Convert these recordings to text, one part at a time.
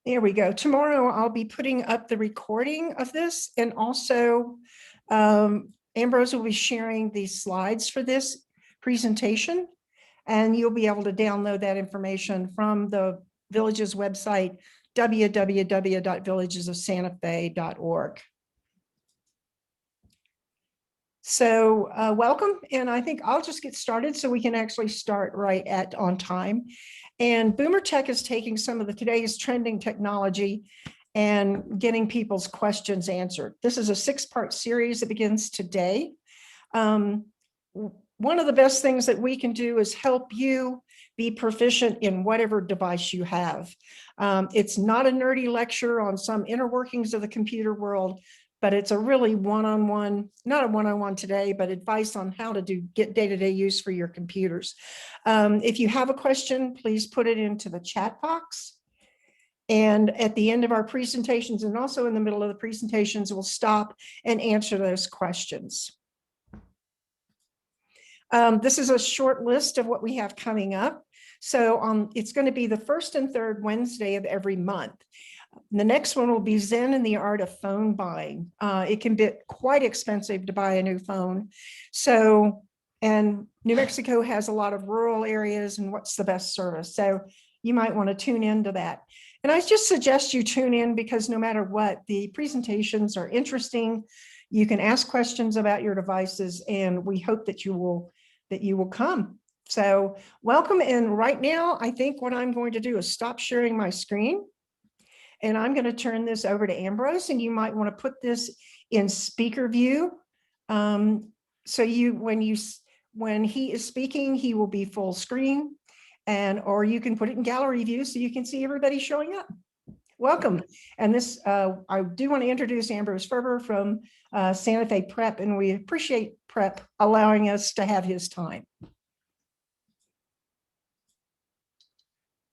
There we go. Tomorrow I'll be putting up the recording of this, and also Ambrose will be sharing the slides for this presentation, and you'll be able to download that information from the Village's website, www.villagesofsantafe.org. So welcome, and I think I'll just get started so we can actually start right on time. And BoomerTech is taking some of today's trending technology and getting people's questions answered. This is a 6-part series that begins today. One of the best things that we can do is help you be proficient in whatever device you have. It's not a nerdy lecture on some inner workings of the computer world, but it's a really one-on-one, not a one-on-one today, but advice on how to get day-to-day use for your computers. If you have a question, please put it into the chat box. And at the end of our presentations, and also in the middle of the presentations, we'll stop and answer those questions. This is a short list of what we have coming up. So it's going to be the first and third Wednesday of every month. The next one will be Zen and the Art of Phone Buying. It can be quite expensive to buy a new phone. So, and New Mexico has a lot of rural areas, and what's the best service? So you might want to tune into that. And I just suggest you tune in because no matter what, the presentations are interesting. You can ask questions about your devices, and we hope that you will come. So welcome. And right now, I think what I'm going to do is stop sharing my screen. And I'm going to turn this over to Ambrose, and you might want to put this in speaker view. So when he is speaking, he will be full screen, or you can put it in gallery view so you can see everybody showing up. Welcome. And this, I do want to introduce Ambrose Ferber from Santa Fe Prep, and we appreciate Prep allowing us to have his time.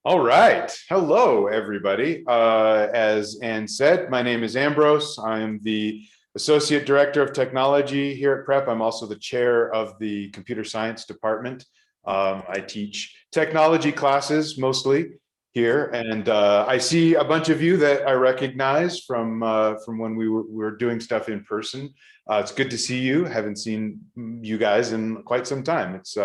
All right. Hello, everybody. As Ann said, my name is Ambrose. I'm the Associate Director of Technology here at Prep. I'm also the chair of the Computer Science Department. I teach technology classes mostly here, and I see a bunch of you that I recognize from when we were doing stuff in person. It's good to see you. Haven't seen you guys in quite some time. It's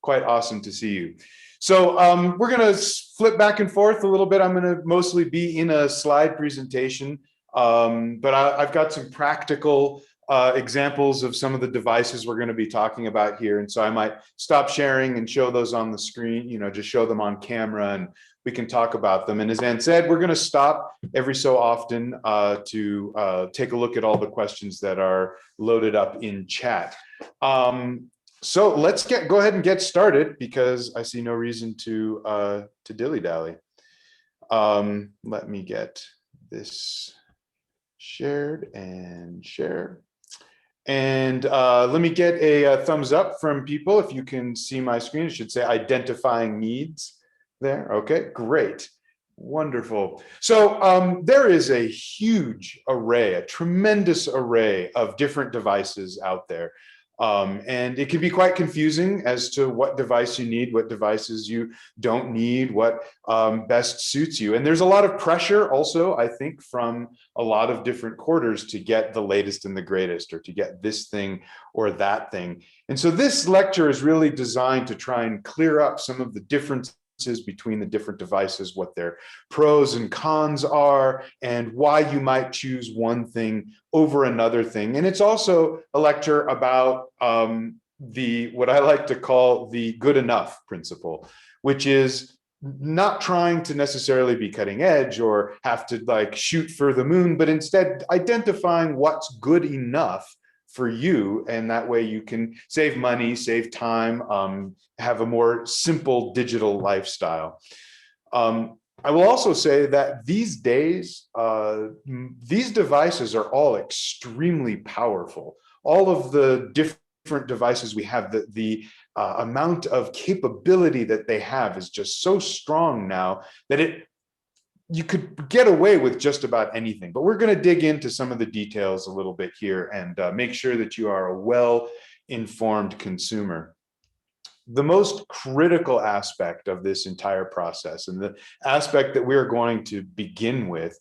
quite awesome to see you. So we're going to flip back and forth a little bit. I'm going to mostly be in a slide presentation, but I've got some practical examples of some of the devices we're going to be talking about here. And so I might stop sharing and show those on the screen, just show them on camera, and we can talk about them. And as Ann said, we're going to stop every so often to take a look at all the questions that are loaded up in chat. So let's go ahead and get started because I see no reason to dilly-dally. Let me get this shared and share. And let me get a thumbs up from people. If you can see my screen, it should say identifying needs there. Okay, great. Wonderful. So there is a huge array, a tremendous array of different devices out there. And it can be quite confusing as to what device you need, what devices you don't need, what best suits you. And there's a lot of pressure also, I think, from a lot of different quarters to get the latest and the greatest, or to get this thing or that thing. And so this lecture is really designed to try and clear up some of the differences between the different devices, what their pros and cons are, and why you might choose one thing over another thing. And it's also a lecture about what I like to call the good enough principle, which is not trying to necessarily be cutting edge or have to like shoot for the moon, but instead identifying what's good enough for you, and that way you can save money, save time, have a more simple digital lifestyle. I will also say that these days, these devices are all extremely powerful. All of the different devices we have, the amount of capability that they have is just so strong now that you could get away with just about anything. But we're going to dig into some of the details a little bit here and make sure that you are a well-informed consumer. the most critical aspect of this entire process, and the aspect that we're going to begin with,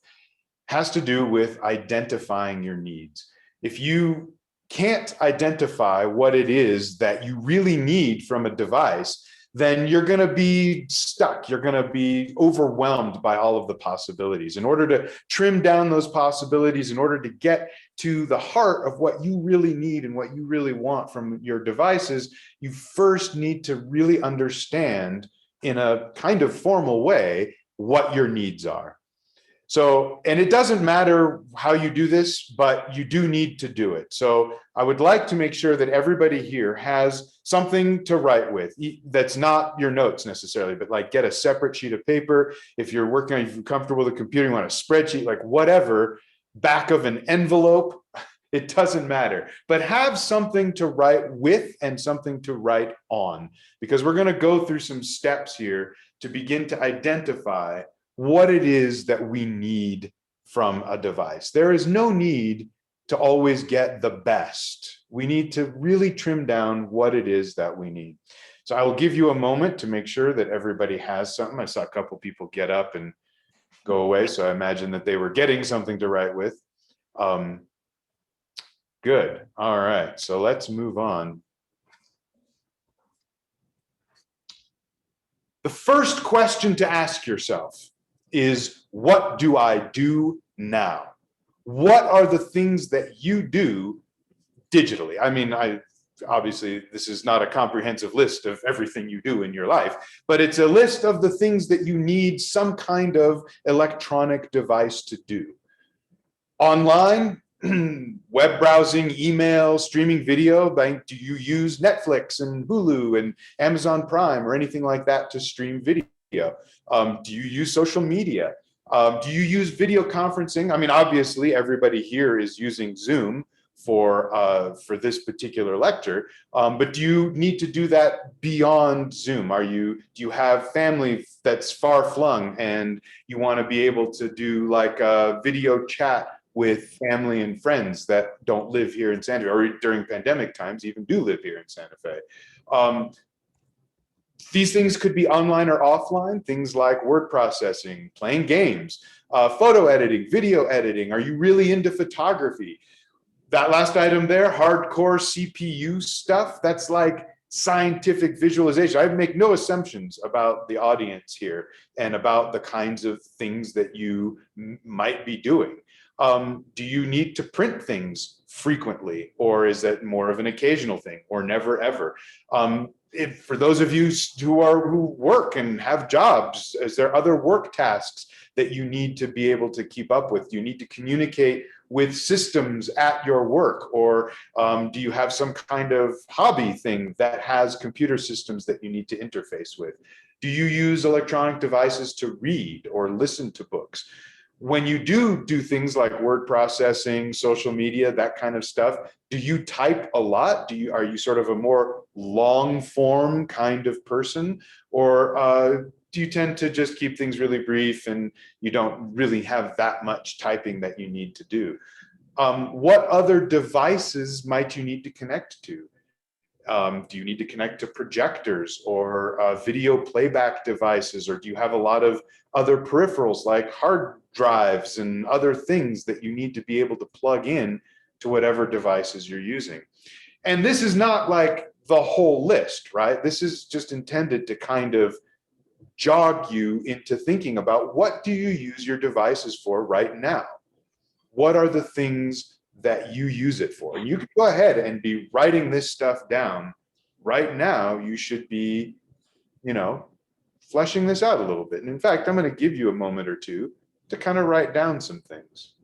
has to do with identifying your needs. If you can't identify what it is that you really need from a device, then you're going to be stuck. You're going to be overwhelmed by all of the possibilities. In order to trim down those possibilities, in order to get to the heart of what you really need and what you really want from your devices, you first need to really understand in a kind of formal way what your needs are. So, and it doesn't matter how you do this, but you do need to do it. So I would like to make sure that everybody here has something to write with. That's not your notes necessarily, but like get a separate sheet of paper. If you're working on, if you're comfortable with a computer, you want a spreadsheet, like whatever, back of an envelope, it doesn't matter, but have something to write with and something to write on, because we're going to go through some steps here to begin to identify what it is that we need from a device. There is no need to always get the best. We need to really trim down what it is that we need. So I will give you a moment to make sure that everybody has something. I saw a couple people get up and go away, so I imagine that they were getting something to write with. Good. All right, so let's move on. The first question to ask yourself is, what do I do now? What are the things that you do digitally? I mean, obviously this is not a comprehensive list of everything you do in your life, but it's a list of the things that you need some kind of electronic device to do. Online, web browsing, email, streaming video. Do you use Netflix and Hulu and Amazon Prime or anything like that to stream video? Do you use social media? Do you use video conferencing? I mean, obviously everybody here is using Zoom for this particular lecture, but do you need to do that beyond Zoom? Do you have family that's far flung and you want to be able to do like a video chat with family and friends that don't live here in Santa Fe, or during pandemic times even do live here in Santa Fe? These things could be online or offline, things like word processing, playing games, photo editing, video editing. Are you really into photography? That last item there, hardcore CPU stuff, that's like scientific visualization. I make no assumptions about the audience here and about the kinds of things that you might be doing. Do you need to print things frequently, or is that more of an occasional thing, or never ever? For those of you who work and have jobs, is there other work tasks that you need to be able to keep up with? Do you need to communicate with systems at your work, or do you have some kind of hobby thing that has computer systems that you need to interface with? Do you use electronic devices to read or listen to books? When you do things like word processing, social media, that kind of stuff, do you type a lot? Are you sort of a more long form kind of person, or do you tend to just keep things really brief and you don't really have that much typing that you need to do? What other devices might you need to connect to? Do you need to connect to projectors or video playback devices, or do you have a lot of other peripherals like hard drives and other things that you need to be able to plug in to whatever devices you're using? And this is not like the whole list, right? This is just intended to kind of jog you into thinking about, what do you use your devices for right now? What are the things that you use it for? And you can go ahead and be writing this stuff down right now. You should be, fleshing this out a little bit. And in fact, I'm going to give you a moment or two to kind of write down some things.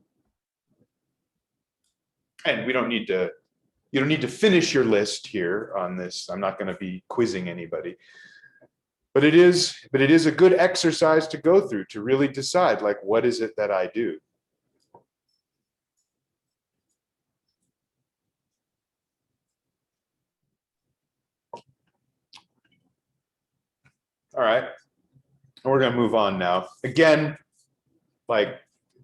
And you don't need to finish your list here on this. I'm not going to be quizzing anybody. But it is a good exercise to go through to really decide, like, what is it that I do? All right, we're going to move on now. Again,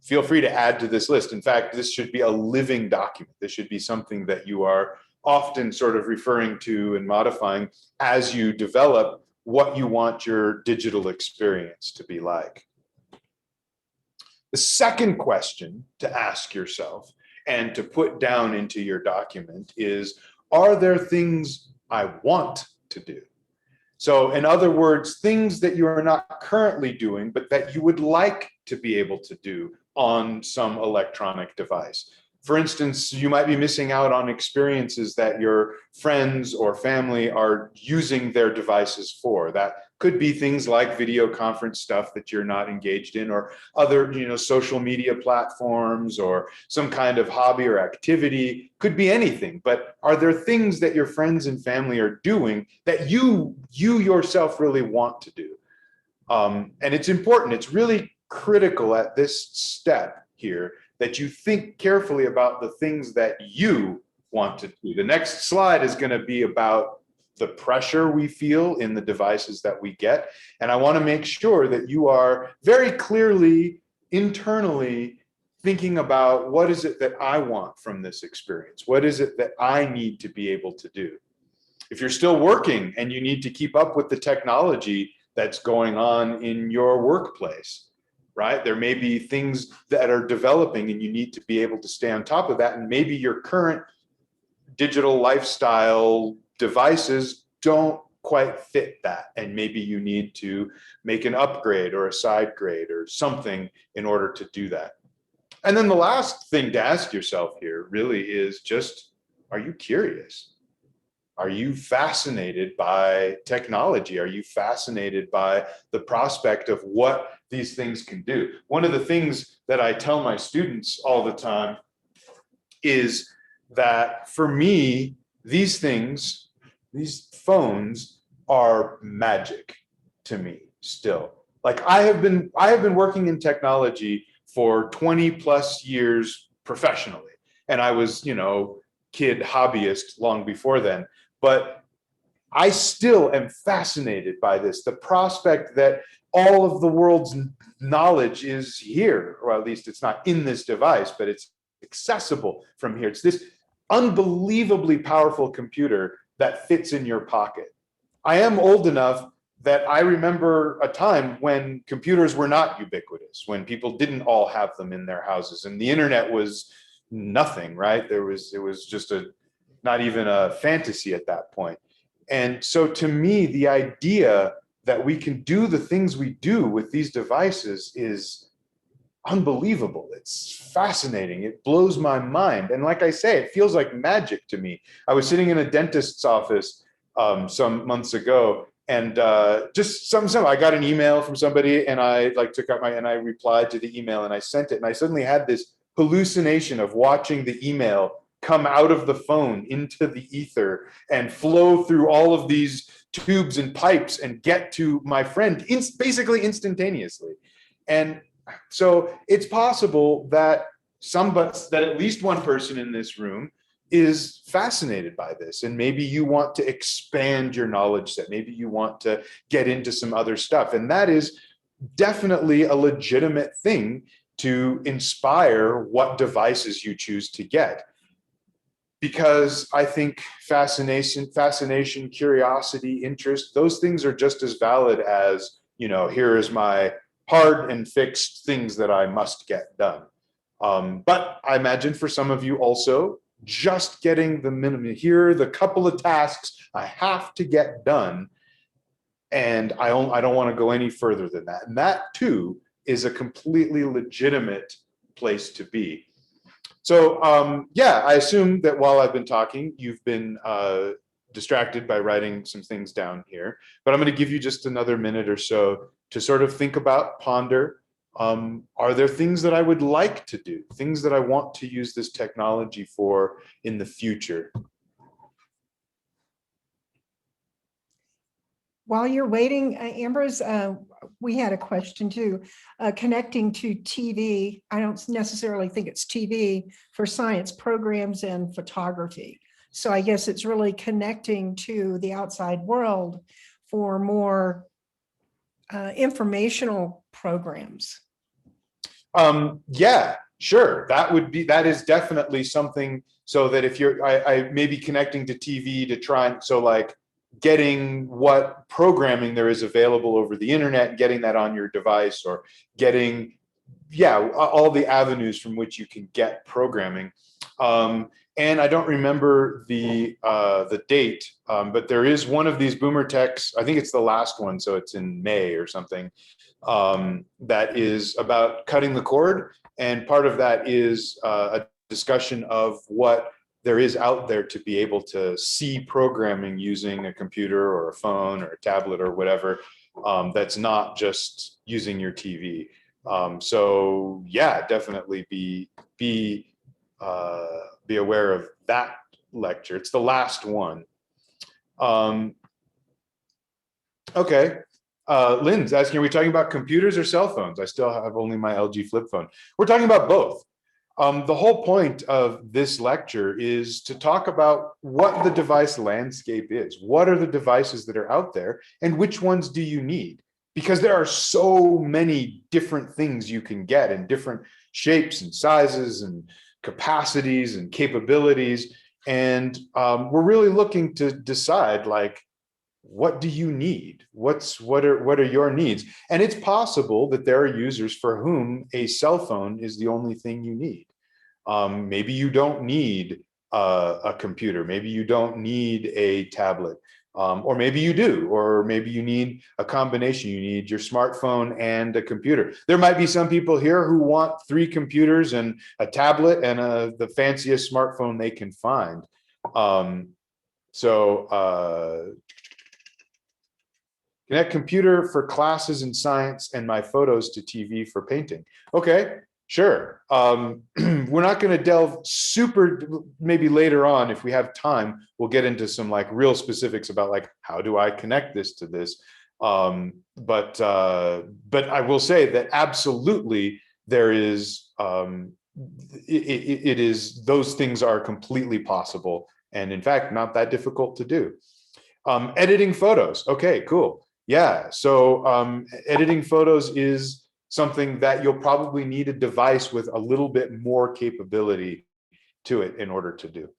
feel free to add to this list. In fact, this should be a living document. This should be something that you are often sort of referring to and modifying as you develop what you want your digital experience to be like. The second question to ask yourself and to put down into your document is, are there things I want to do? So in other words, things that you are not currently doing, but that you would like to be able to do on some electronic device. For instance, you might be missing out on experiences that your friends or family are using their devices for. That could be things like video conference stuff that you're not engaged in, or other, social media platforms, or some kind of hobby or activity. Could be anything. But are there things that your friends and family are doing that you yourself really want to do? And it's important. It's really critical at this step here that you think carefully about the things that you want to do. The next slide is going to be about the pressure we feel in the devices that we get. And I want to make sure that you are very clearly internally thinking about, what is it that I want from this experience? What is it that I need to be able to do? If you're still working and you need to keep up with the technology that's going on in your workplace, right? There may be things that are developing and you need to be able to stay on top of that. And maybe your current digital lifestyle devices don't quite fit that. And maybe you need to make an upgrade or a side grade or something in order to do that. And then the last thing to ask yourself here really is just, are you curious? Are you fascinated by technology? Are you fascinated by the prospect of what these things can do? One of the things that I tell my students all the time is that for me, these things, these phones are magic to me still. Like I have been working in technology for 20 plus years professionally. And I was, kid hobbyist long before then. But I still am fascinated by this, the prospect that all of the world's knowledge is here, or at least it's not in this device, but it's accessible from here. It's this unbelievably powerful computer that fits in your pocket. I am old enough that I remember a time when computers were not ubiquitous, when people didn't all have them in their houses, and the internet was nothing, right? It was just not even a fantasy at that point. And so to me, the idea that we can do the things we do with these devices is unbelievable. It's fascinating. It blows my mind. And like I say, it feels like magic to me. I was sitting in a dentist's office some months ago, and just I got an email from somebody, and I took out and I replied to the email and I sent it, and I suddenly had this hallucination of watching the email come out of the phone into the ether and flow through all of these tubes and pipes and get to my friend basically instantaneously. And so it's possible that at least one person in this room is fascinated by this, and maybe you want to expand your knowledge set. Maybe you want to get into some other stuff, and that is definitely a legitimate thing to inspire what devices you choose to get. Because I think fascination, curiosity, interest, those things are just as valid as, here is my hard and fixed things that I must get done. But I imagine for some of you also, just getting the minimum, here are the couple of tasks I have to get done, and I don't want to go any further than that. And that too is a completely legitimate place to be. So I assume that while I've been talking, you've been distracted by writing some things down here, but I'm going to give you just another minute or so to sort of think about, ponder, are there things that I would like to do, things that I want to use this technology for in the future? While you're waiting, Ambrose, we had a question too. Connecting to TV, I don't necessarily think it's TV for science programs and photography. So I guess it's really connecting to the outside world for more informational programs. Yeah, Sure, that is definitely something, so that if I may be connecting to TV to try and, so like getting what programming there is available over the internet, getting that on your device, or getting, yeah, all the avenues from which you can get programming. And I don't remember the date, but there is one of these BoomerTechs. I think it's the last one, so it's in May or something. That is about cutting the cord, and part of that is a discussion of what there is out there to be able to see programming using a computer or a phone or a tablet or whatever. That's not just using your TV. So yeah, definitely be aware of that lecture. It's the last one. Okay. Lynn's asking, are we talking about computers or cell phones? I still have only my LG flip phone. We're talking about both. The whole point of this lecture is to talk about what the device landscape is. What are the devices that are out there, and which ones do you need? Because there are so many different things you can get in different shapes and sizes and capacities and capabilities. And we're really looking to decide, like, what do you need? What are your needs? And it's possible that there are users for whom a cell phone is the only thing you need. Maybe you don't need a computer. Maybe you don't need a tablet. Or maybe you do, or maybe you need a combination. You need your smartphone and a computer. There might be some people here who want 3 computers and a tablet and the fanciest smartphone they can find. Connect computer for classes in science and my photos to TV for painting. Okay, sure. We're not going to delve super, maybe later on, if we have time, we'll get into some like real specifics about like, how do I connect this to this? But I will say that absolutely there is, it is, those things are completely possible. And in fact, not that difficult to do. Editing photos. Okay, cool. Yeah, so editing photos is something that you'll probably need a device with a little bit more capability to it in order to do.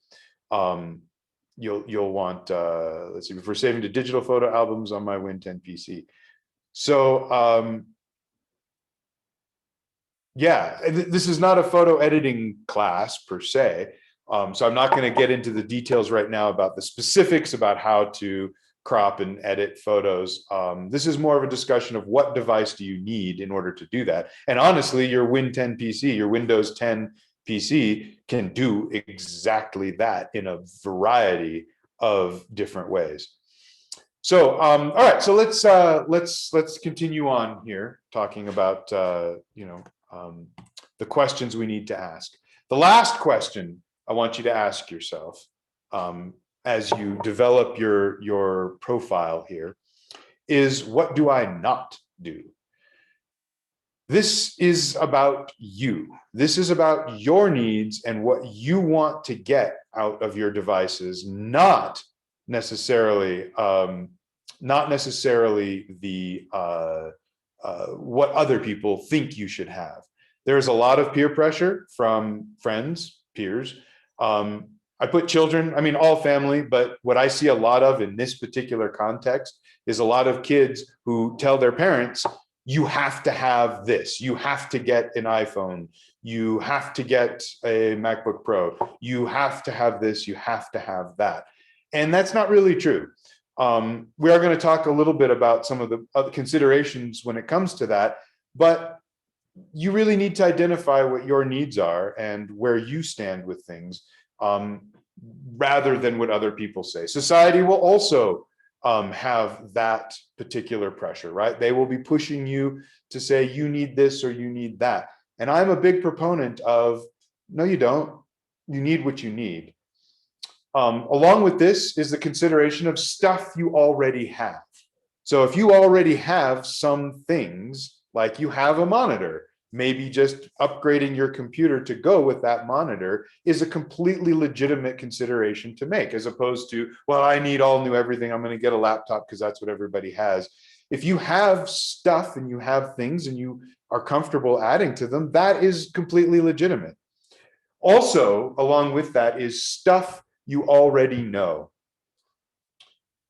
You'll want, let's see, if we're saving to digital photo albums on my Win 10 PC. So yeah, this is not a photo editing class per se. So I'm not going to get into the details right now about the specifics about how to crop and edit photos. This is more of a discussion of what device do you need in order to do that. And honestly, your Win 10 PC, your Windows 10 PC can do exactly that in a variety of different ways. So, all right, so let's continue on here talking about the questions we need to ask. The last question I want you to ask yourself, as you develop your profile here, is, what do I not do? This is about you. This is about your needs and what you want to get out of your devices, not necessarily the what other people think you should have. There's a lot of peer pressure from friends, peers. I put children, I mean, all family, but what I see a lot of in this particular context is a lot of kids who tell their parents, you have to have this, you have to get an iPhone, you have to get a MacBook Pro, you have to have this, you have to have that. And that's not really true. We are going to talk a little bit about some of the other considerations when it comes to that, but you really need to identify what your needs are and where you stand with things, rather than what other people say. Society will also have that particular pressure, right? They will be pushing you to say you need this or you need that. And I'm a big proponent of, no, you don't. You need what you need. Along with this is the consideration of stuff you already have. So if you already have some things, like you have a monitor, maybe just upgrading your computer to go with that monitor is a completely legitimate consideration to make, as opposed to, well, I need all new everything, I'm going to get a laptop because that's what everybody has. If you have stuff and you have things and you are comfortable adding to them, that is completely legitimate. Also, along with that is stuff you already know.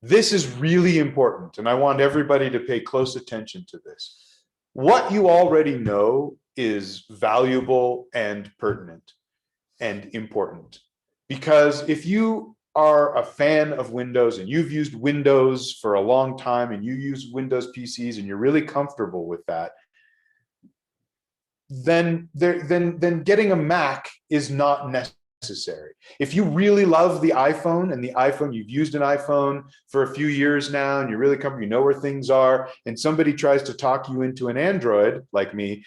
This is really important, and I want everybody to pay close attention to this. What you already know is valuable and pertinent and important, because if you are a fan of Windows and you've used Windows for a long time and you use Windows PCs and you're really comfortable with that, then getting a Mac is not necessary. If you really love the iPhone and the iPhone, you've used an iPhone for a few years now and you're really comfortable, you know where things are, and somebody tries to talk you into an Android like me,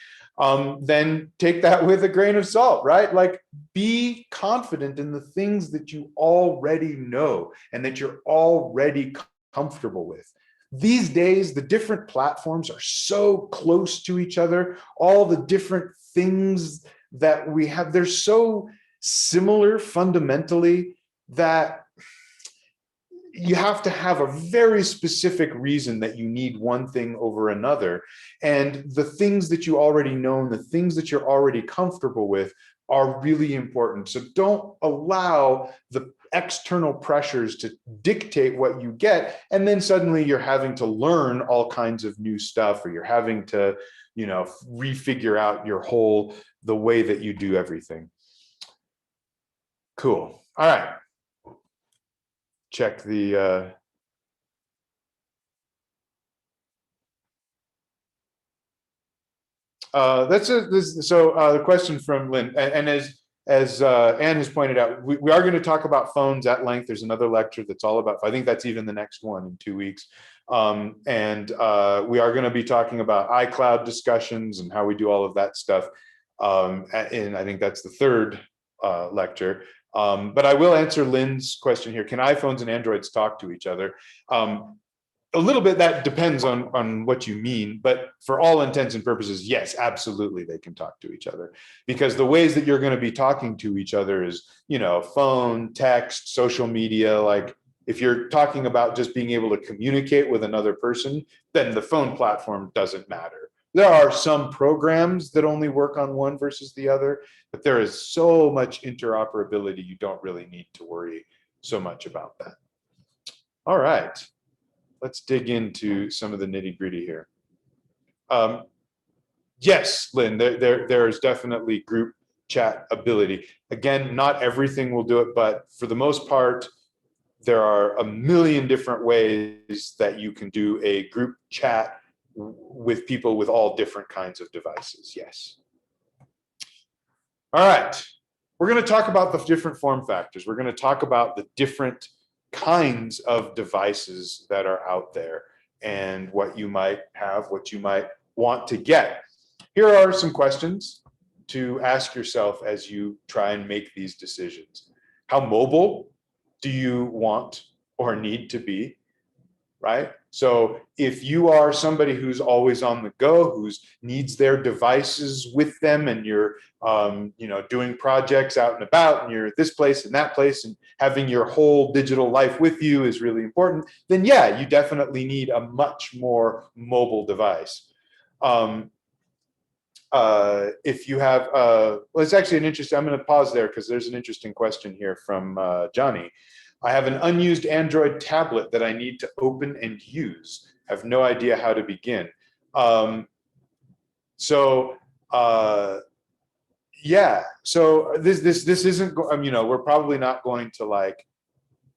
then take that with a grain of salt, right? Like, be confident in the things that you already know and that you're already comfortable with. These days, the different platforms are so close to each other. All the different things that we have, they're so similar fundamentally that you have to have a very specific reason that you need one thing over another. And the things that you already know and the things that you're already comfortable with are really important. So don't allow the external pressures to dictate what you get, and then suddenly you're having to learn all kinds of new stuff, or you're having to, you know, refigure out the way that you do everything. Cool. All right. Check the the question from Lynn, and as Anne has pointed out, we are going to talk about phones at length. There's another lecture that's all about, I think that's even the next one in 2 weeks. And we are going to be talking about iCloud discussions and how we do all of that stuff. And I think that's the third lecture. But I will answer Lynn's question here. Can iPhones and Androids talk to each other? A little bit, that depends on what you mean, but for all intents and purposes, yes, absolutely, they can talk to each other, because the ways that you're going to be talking to each other is, you know, phone, text, social media. Like, if you're talking about just being able to communicate with another person, then the phone platform doesn't matter. There are some programs that only work on one versus the other, but there is so much interoperability, you don't really need to worry so much about that. All right. Let's dig into some of the nitty gritty here. Yes, Lynn, there is definitely group chat ability. Again, not everything will do it, but for the most part, there are a million different ways that you can do a group chat with people with all different kinds of devices. Yes. All right. We're going to talk about the different form factors. We're going to talk about the different kinds of devices that are out there and what you might have, what you might want to get. Here are some questions to ask yourself as you try and make these decisions. How mobile do you want or need to be, right? So if you are somebody who's always on the go, who needs their devices with them, and you're you know, doing projects out and about, and you're at this place and that place, and having your whole digital life with you is really important, then yeah, you definitely need a much more mobile device. If you have, well, it's actually an interesting, I'm going to pause there because there's an interesting question here from Johnny. I have an unused Android tablet that I need to open and use. I have no idea how to begin. Yeah, so this isn't, you know, we're probably not going to, like,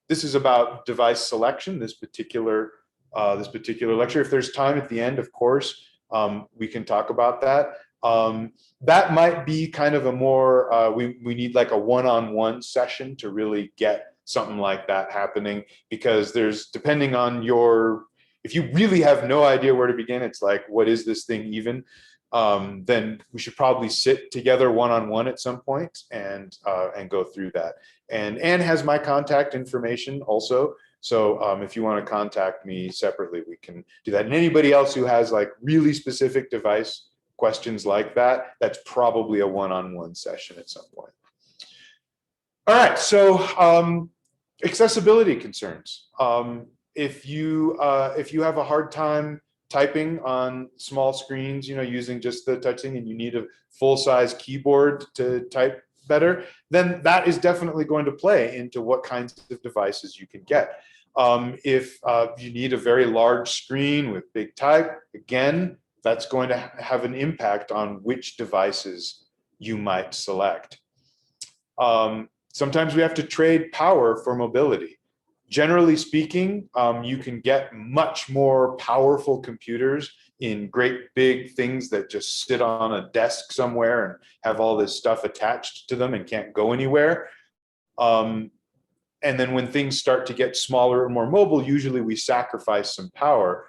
this is about device selection, this particular lecture. If there's time at the end, of course, we can talk about that. That might be kind of a more, we need like a one-on-one session to really get something like that happening, because there's, depending on your, if you really have no idea where to begin, it's like, what is this thing even? Then we should probably sit together one-on-one at some point and go through that. And Anne has my contact information also. So if you want to contact me separately, we can do that. And anybody else who has like really specific device questions like that, that's probably a one-on-one session at some point. All right, so accessibility concerns. If you have a hard time typing on small screens, using just the touching, and you need a full-size keyboard to type better, then that is definitely going to play into what kinds of devices you can get. If you need a very large screen with big type, again, that's going to have an impact on which devices you might select. Sometimes we have to trade power for mobility. Generally speaking, you can get much more powerful computers in great big things that just sit on a desk somewhere and have all this stuff attached to them and can't go anywhere. And then when things start to get smaller and more mobile, usually we sacrifice some power.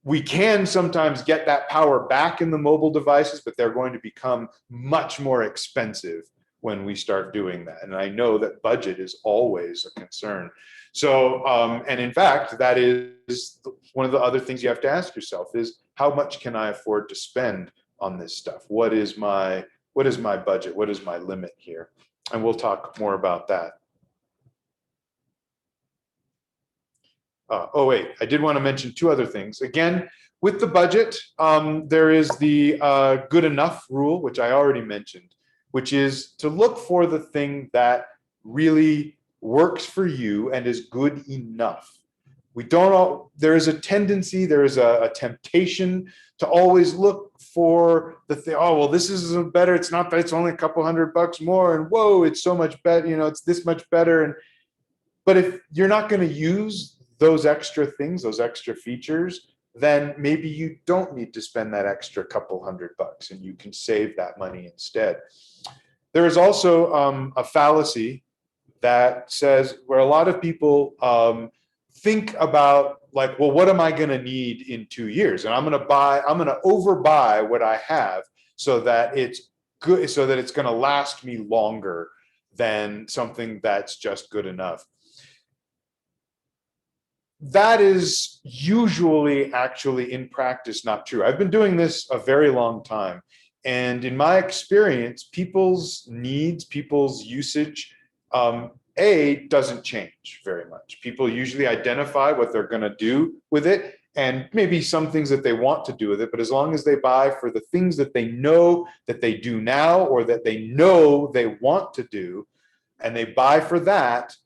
We can sometimes get that power back in the mobile devices, but they're going to become much more expensive when we start doing that. And I know that budget is always a concern. So, and in fact, that is one of the other things you have to ask yourself is, how much can I afford to spend on this stuff? What is my budget? What is my limit here? And we'll talk more about that. Oh, wait, I did want to mention two other things. Again, with the budget, there is the good enough rule, which I already mentioned, which is to look for the thing that really works for you and is good enough. We don't all, there is a tendency, there is a temptation to always look for the thing. Oh, well, this is better. It's not that it's only a couple $100 more, and whoa, it's so much better. It's this much better. But if you're not going to use those extra things, those extra features, then maybe you don't need to spend that extra couple $100 and you can save that money instead. There is also a fallacy that says, where a lot of people think about, like, well, what am I going to need in 2 years? And I'm going to overbuy what I have so that it's good, so that it's going to last me longer than something that's just good enough. That is usually actually in practice not true. I've been doing this a very long time. And in my experience, people's needs, people's usage, doesn't change very much. People usually identify what they're going to do with it and maybe some things that they want to do with it. But as long as they buy for the things that they know that they do now or that they know they want to do, and they buy for that,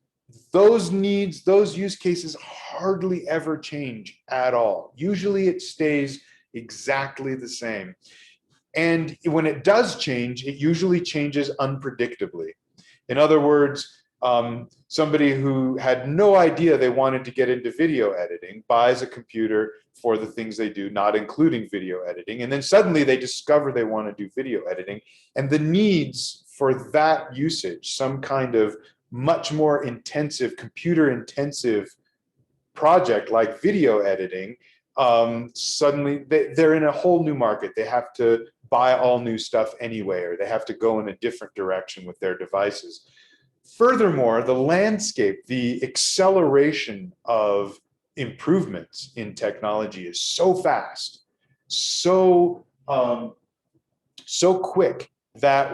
those needs, those use cases hardly ever change at all. Usually it stays exactly the same. And when it does change, it usually changes unpredictably. In other words, somebody who had no idea they wanted to get into video editing buys a computer for the things they do, not including video editing. And then suddenly they discover they want to do video editing. And the needs for that usage, some kind of much more intensive, computer intensive project like video editing, suddenly they're in a whole new market. They have to buy all new stuff anyway, or they have to go in a different direction with their devices. Furthermore, the landscape, the acceleration of improvements in technology is so fast, so quick that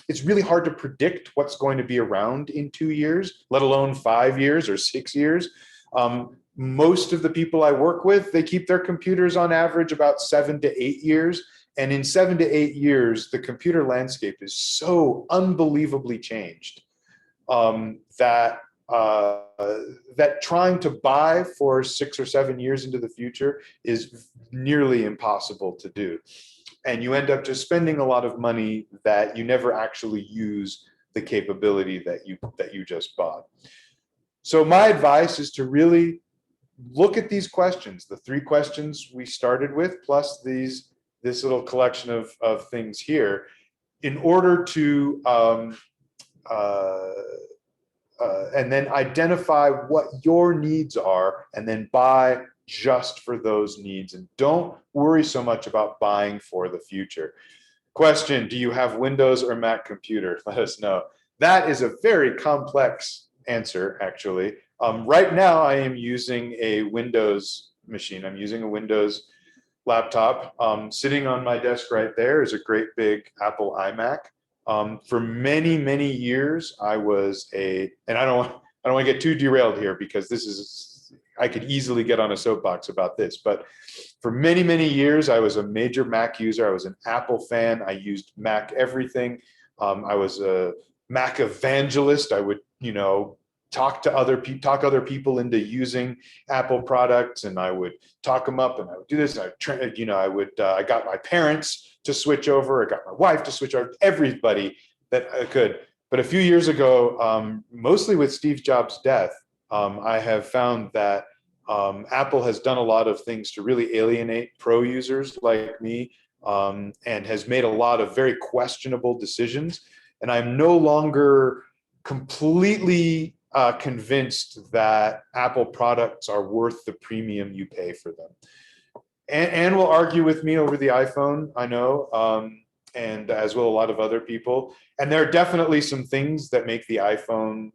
it's really hard to predict what's going to be around in 2 years, let alone 5 years or 6 years. Most of the people I work with, they keep their computers on average about 7 to 8 years. And in 7 to 8 years, the computer landscape is so unbelievably changed that trying to buy for 6 or 7 years into the future is nearly impossible to do. And you end up just spending a lot of money that you never actually use the capability that you just bought. So my advice is to really look at these questions, the 3 questions we started with, plus this little collection of things here, in order to and then identify what your needs are, and then buy just for those needs, and don't worry so much about buying for the future. Question: do you have Windows or Mac computer? Let us know. That is a very complex answer, actually. Right now, I am using a Windows machine. I'm using a Windows laptop. Sitting on my desk right there is a great big Apple iMac. For many, many years, I was and I don't want to get too derailed here, because this is I could easily get on a soapbox about this, but for many, many years, I was a major Mac user. I was an Apple fan. I used Mac everything. I was a Mac evangelist. I would, talk other people into using Apple products, and I would talk them up, and I would do this. I got my parents to switch over. I got my wife to switch over. Everybody that I could. But a few years ago, mostly with Steve Jobs' death, I have found that Apple has done a lot of things to really alienate pro users like me, and has made a lot of very questionable decisions. And I'm no longer completely convinced that Apple products are worth the premium you pay for them. And will argue with me over the iPhone, I know, and as will a lot of other people. And there are definitely some things that make the iPhone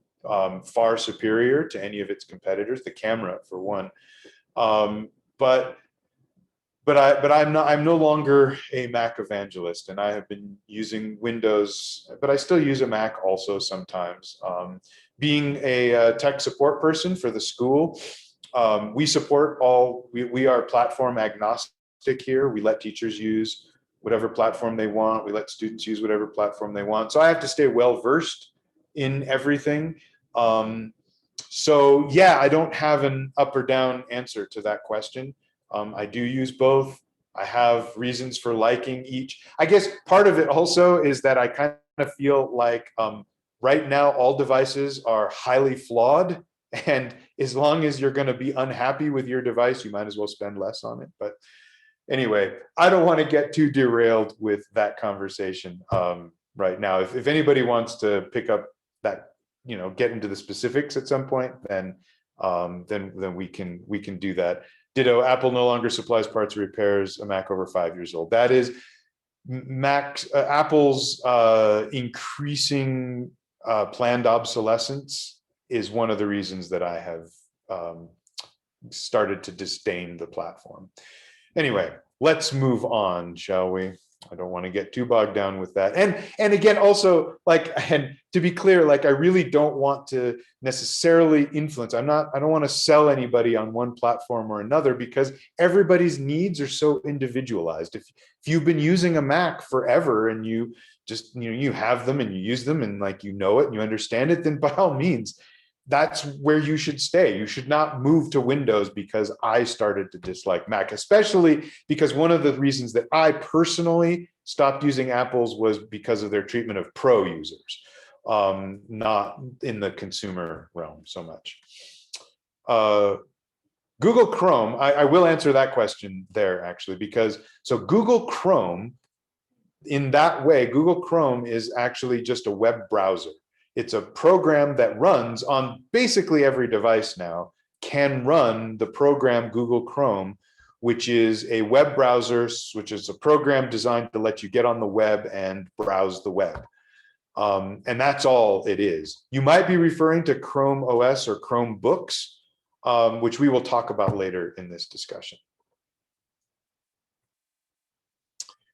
far superior to any of its competitors, the camera for one. But I'm no longer a Mac evangelist, and I have been using Windows, but I still use a Mac also sometimes. Being a tech support person for the school, we support we are platform agnostic here. We let teachers use whatever platform they want. We let students use whatever platform they want. So I have to stay well versed in everything. So yeah, I don't have an up or down answer to that question. I do use both. I have reasons for liking each. I guess part of it also is that I kind of feel like right now all devices are highly flawed, and as long as you're going to be unhappy with your device, you might as well spend less on it. But anyway, I don't want to get too derailed with that conversation right now. If anybody wants to pick up that, get into the specifics at some point, then we can do that. Ditto, Apple no longer supplies parts or repairs a Mac over 5 years old. That is Apple's increasing planned obsolescence is one of the reasons that I have started to disdain the platform. Anyway, let's move on, shall we? I don't want to get too bogged down with that. And again, also, and to be clear, I really don't want to necessarily influence. I don't want to sell anybody on one platform or another, because everybody's needs are so individualized. If you've been using a Mac forever and you just, you have them and you use them and it and you understand it, then by all means, that's where you should stay. You should not move to Windows because I started to dislike Mac, especially because one of the reasons that I personally stopped using Apples was because of their treatment of pro users, not in the consumer realm so much. Google Chrome, I will answer that question there actually, because so Google Chrome, in that way, Google Chrome is actually just a web browser. It's a program that runs on basically every device now, can run the program Google Chrome, which is a web browser, which is a program designed to let you get on the web and browse the web. And that's all it is. You might be referring to Chrome OS or Chromebooks, which we will talk about later in this discussion.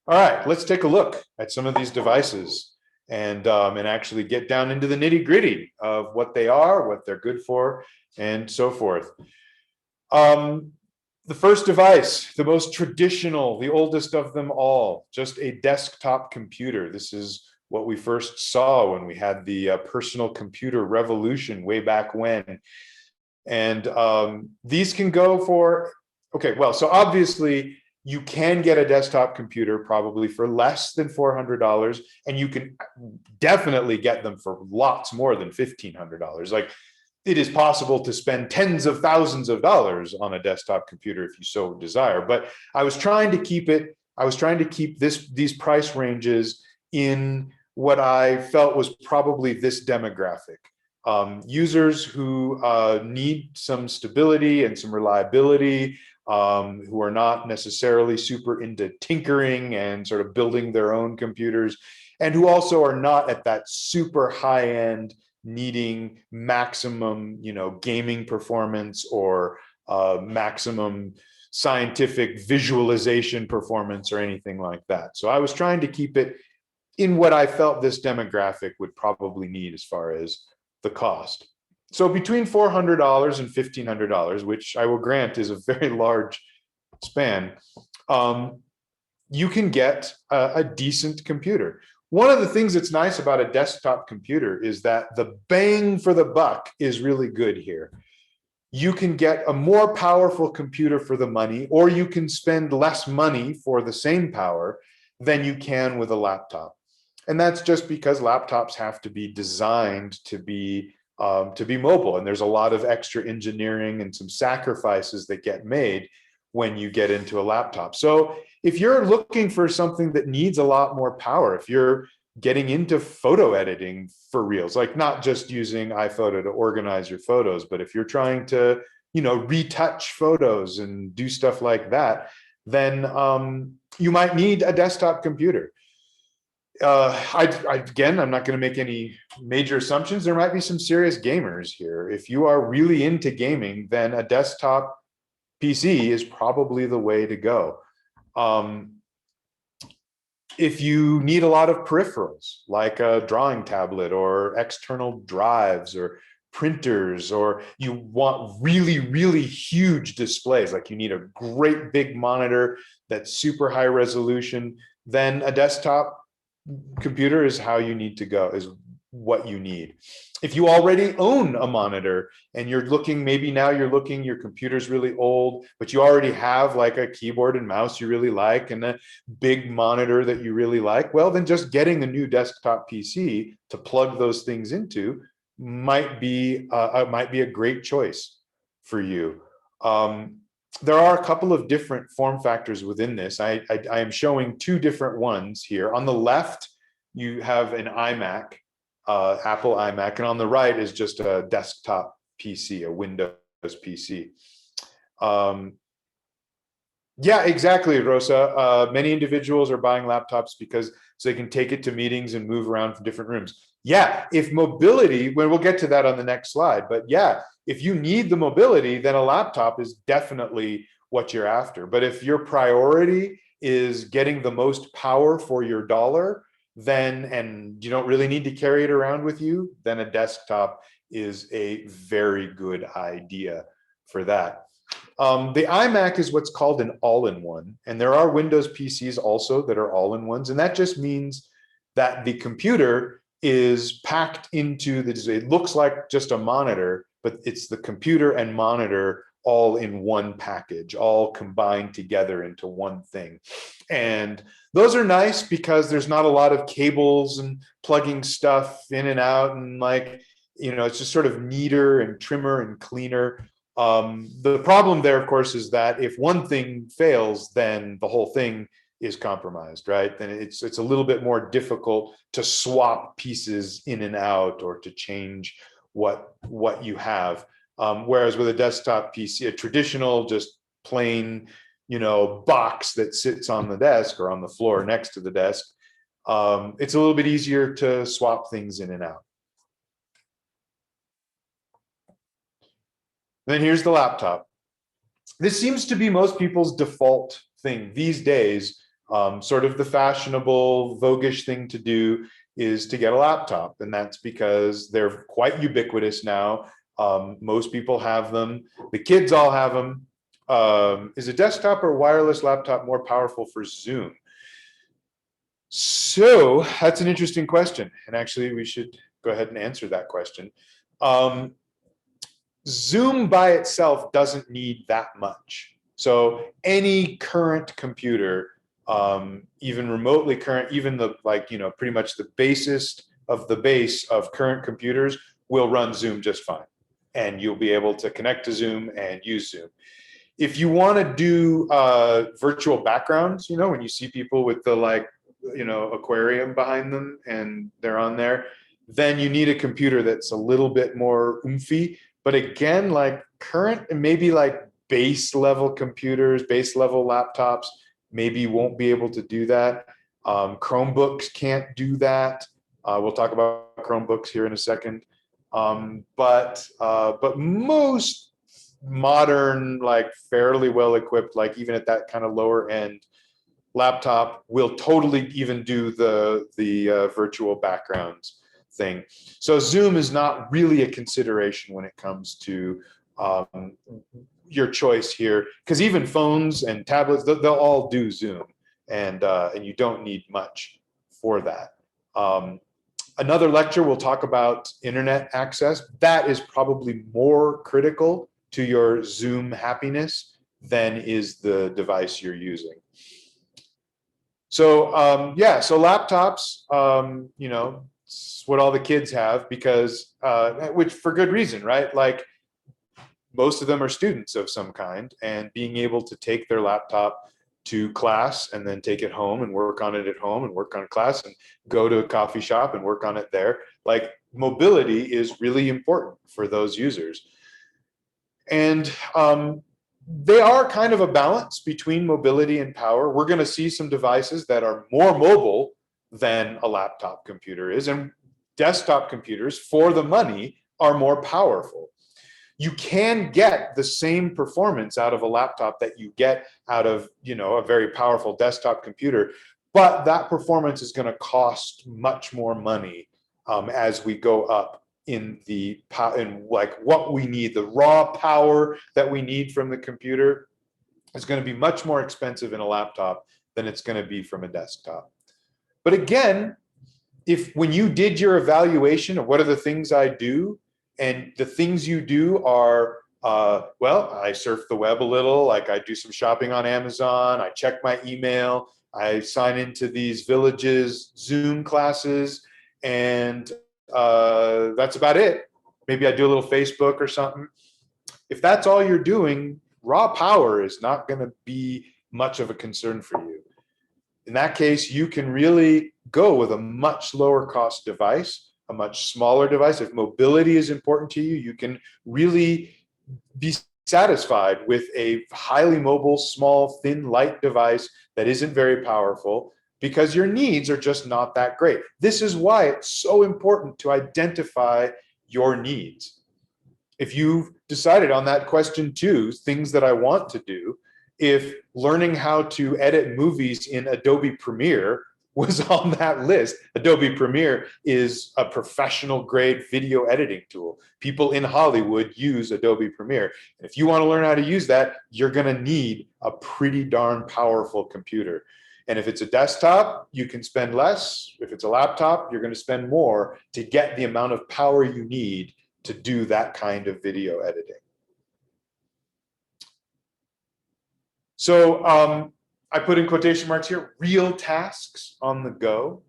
All right, let's take a look at some of these devices and actually get down into the nitty-gritty of what they are, what they're good for, and so forth. The first device, the most traditional, the oldest of them all, just a desktop computer. This is what we first saw when we had the personal computer revolution way back when. And these can go for, okay, well, so obviously, you can get a desktop computer probably for less than $400, and you can definitely get them for lots more than $1,500. It is possible to spend tens of thousands of dollars on a desktop computer if you so desire. But I was trying to keep these price ranges in what I felt was probably this demographic. Users who need some stability and some reliability, who are not necessarily super into tinkering and sort of building their own computers, and who also are not at that super high end needing maximum, gaming performance or maximum scientific visualization performance or anything like that. So I was trying to keep it in what I felt this demographic would probably need as far as the cost. So between $400 and $1,500, which I will grant is a very large span, you can get a decent computer. One of the things that's nice about a desktop computer is that the bang for the buck is really good here. You can get a more powerful computer for the money, or you can spend less money for the same power than you can with a laptop. And that's just because laptops have to be designed to be mobile. And there's a lot of extra engineering and some sacrifices that get made when you get into a laptop. So if you're looking for something that needs a lot more power, if you're getting into photo editing for reals, like not just using iPhoto to organize your photos, but if you're trying to, retouch photos and do stuff like that, then you might need a desktop computer. Again, I'm not going to make any major assumptions. There might be some serious gamers here. If you are really into gaming, then a desktop PC is probably the way to go. If you need a lot of peripherals, like a drawing tablet or external drives or printers, or you want really, really huge displays, like you need a great big monitor that's super high resolution, then a desktop computer is how you need to go, is what you need. If you already own a monitor and you're looking, maybe now you're looking, your computer's really old, but you already have like a keyboard and mouse you really like and a big monitor that you really like, well, then just getting a new desktop PC to plug those things into might be a great choice for you. There are a couple of different form factors within this. I am showing two different ones here. On the left, you have an iMac, Apple iMac, and on the right is just a desktop PC, a Windows PC. Yeah, exactly, Rosa. Many individuals are buying laptops because so they can take it to meetings and move around from different rooms. Yeah, if mobility, well, we'll get to that on the next slide, but yeah, if you need the mobility, then a laptop is definitely what you're after. But if your priority is getting the most power for your dollar, then, and you don't really need to carry it around with you, then a desktop is a very good idea for that. The iMac is what's called an all-in-one, and there are Windows PCs also that are all-in-ones, and that just means that the computer is packed into the, it looks like just a monitor, but it's the computer and monitor all in one package, all combined together into one thing. And those are nice because there's not a lot of cables and plugging stuff in and out, and like, it's just sort of neater and trimmer and cleaner. The problem there, of course, is that if one thing fails, then the whole thing is compromised, right? Then it's a little bit more difficult to swap pieces in and out or to change what you have. Whereas with a desktop PC, a traditional, just plain, box that sits on the desk or on the floor next to the desk, it's a little bit easier to swap things in and out. Then here's the laptop. This seems to be most people's default thing these days. Sort of the fashionable, voguish thing to do is to get a laptop. And that's because they're quite ubiquitous now. Most people have them. The kids all have them. Is a desktop or wireless laptop more powerful for Zoom? So that's an interesting question. And actually, we should go ahead and answer that question. Zoom by itself doesn't need that much. So any current computer, even remotely current, even the pretty much the basest of the base of current computers will run Zoom just fine. And you'll be able to connect to Zoom and use Zoom. If you want to do virtual backgrounds, when you see people with the aquarium behind them and they're on there, then you need a computer that's a little bit more oomphy. But again, like current and maybe like base level computers, base level laptops, maybe you won't be able to do that. Chromebooks can't do that. We'll talk about Chromebooks here in a second. But most modern, like fairly well equipped, like even at that kind of lower end laptop, will totally even do the virtual backgrounds thing. So Zoom is not really a consideration when it comes to your choice here, because even phones and tablets, they'll all do Zoom, and you don't need much for that. Another lecture we'll talk about internet access. That is probably more critical to your Zoom happiness than is the device you're using. So yeah, so laptops, you know, it's what all the kids have, because which for good reason, right? Like, most of them are students of some kind, and being able to take their laptop to class and then take it home and work on it at home and work on class and go to a coffee shop and work on it there. Like, mobility is really important for those users. And they are kind of a balance between mobility and power. We're going to see some devices that are more mobile than a laptop computer is, and desktop computers, for the money, are more powerful. You can get the same performance out of a laptop that you get out of, you know, a very powerful desktop computer, but that performance is going to cost much more money as we go up in the like what we need. The raw power that we need from the computer is going to be much more expensive in a laptop than it's going to be from a desktop. But again, when you did your evaluation of what are the things I do, and the things you do are, well, I surf the web a little, like I do some shopping on Amazon, I check my email, I sign into these Villages Zoom classes, and that's about it. Maybe I do a little Facebook or something. If that's all you're doing, raw power is not going to be much of a concern for you. In that case, you can really go with a much lower cost device, a much smaller device. If mobility is important to you, you can really be satisfied with a highly mobile, small, thin, light device that isn't very powerful, because your needs are just not that great. This is why it's so important to identify your needs. If you've decided on that question 2, things that I want to do, if learning how to edit movies in Adobe Premiere was on that list. Adobe Premiere is a professional grade video editing tool. People in Hollywood use Adobe Premiere. And if you want to learn how to use that, you're going to need a pretty darn powerful computer. And if it's a desktop, you can spend less. If it's a laptop, you're going to spend more to get the amount of power you need to do that kind of video editing. So I put in quotation marks here, real tasks on the go.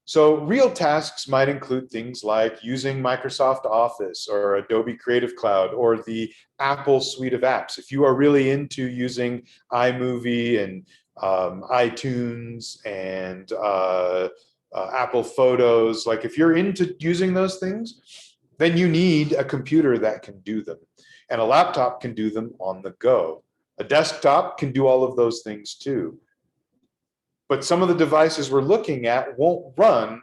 So real tasks might include things like using Microsoft Office or Adobe Creative Cloud or the Apple suite of apps. If you are really into using iMovie and iTunes and Apple Photos, like if you're into using those things, then you need a computer that can do them. And a laptop can do them on the go. A desktop can do all of those things too. But some of the devices we're looking at won't run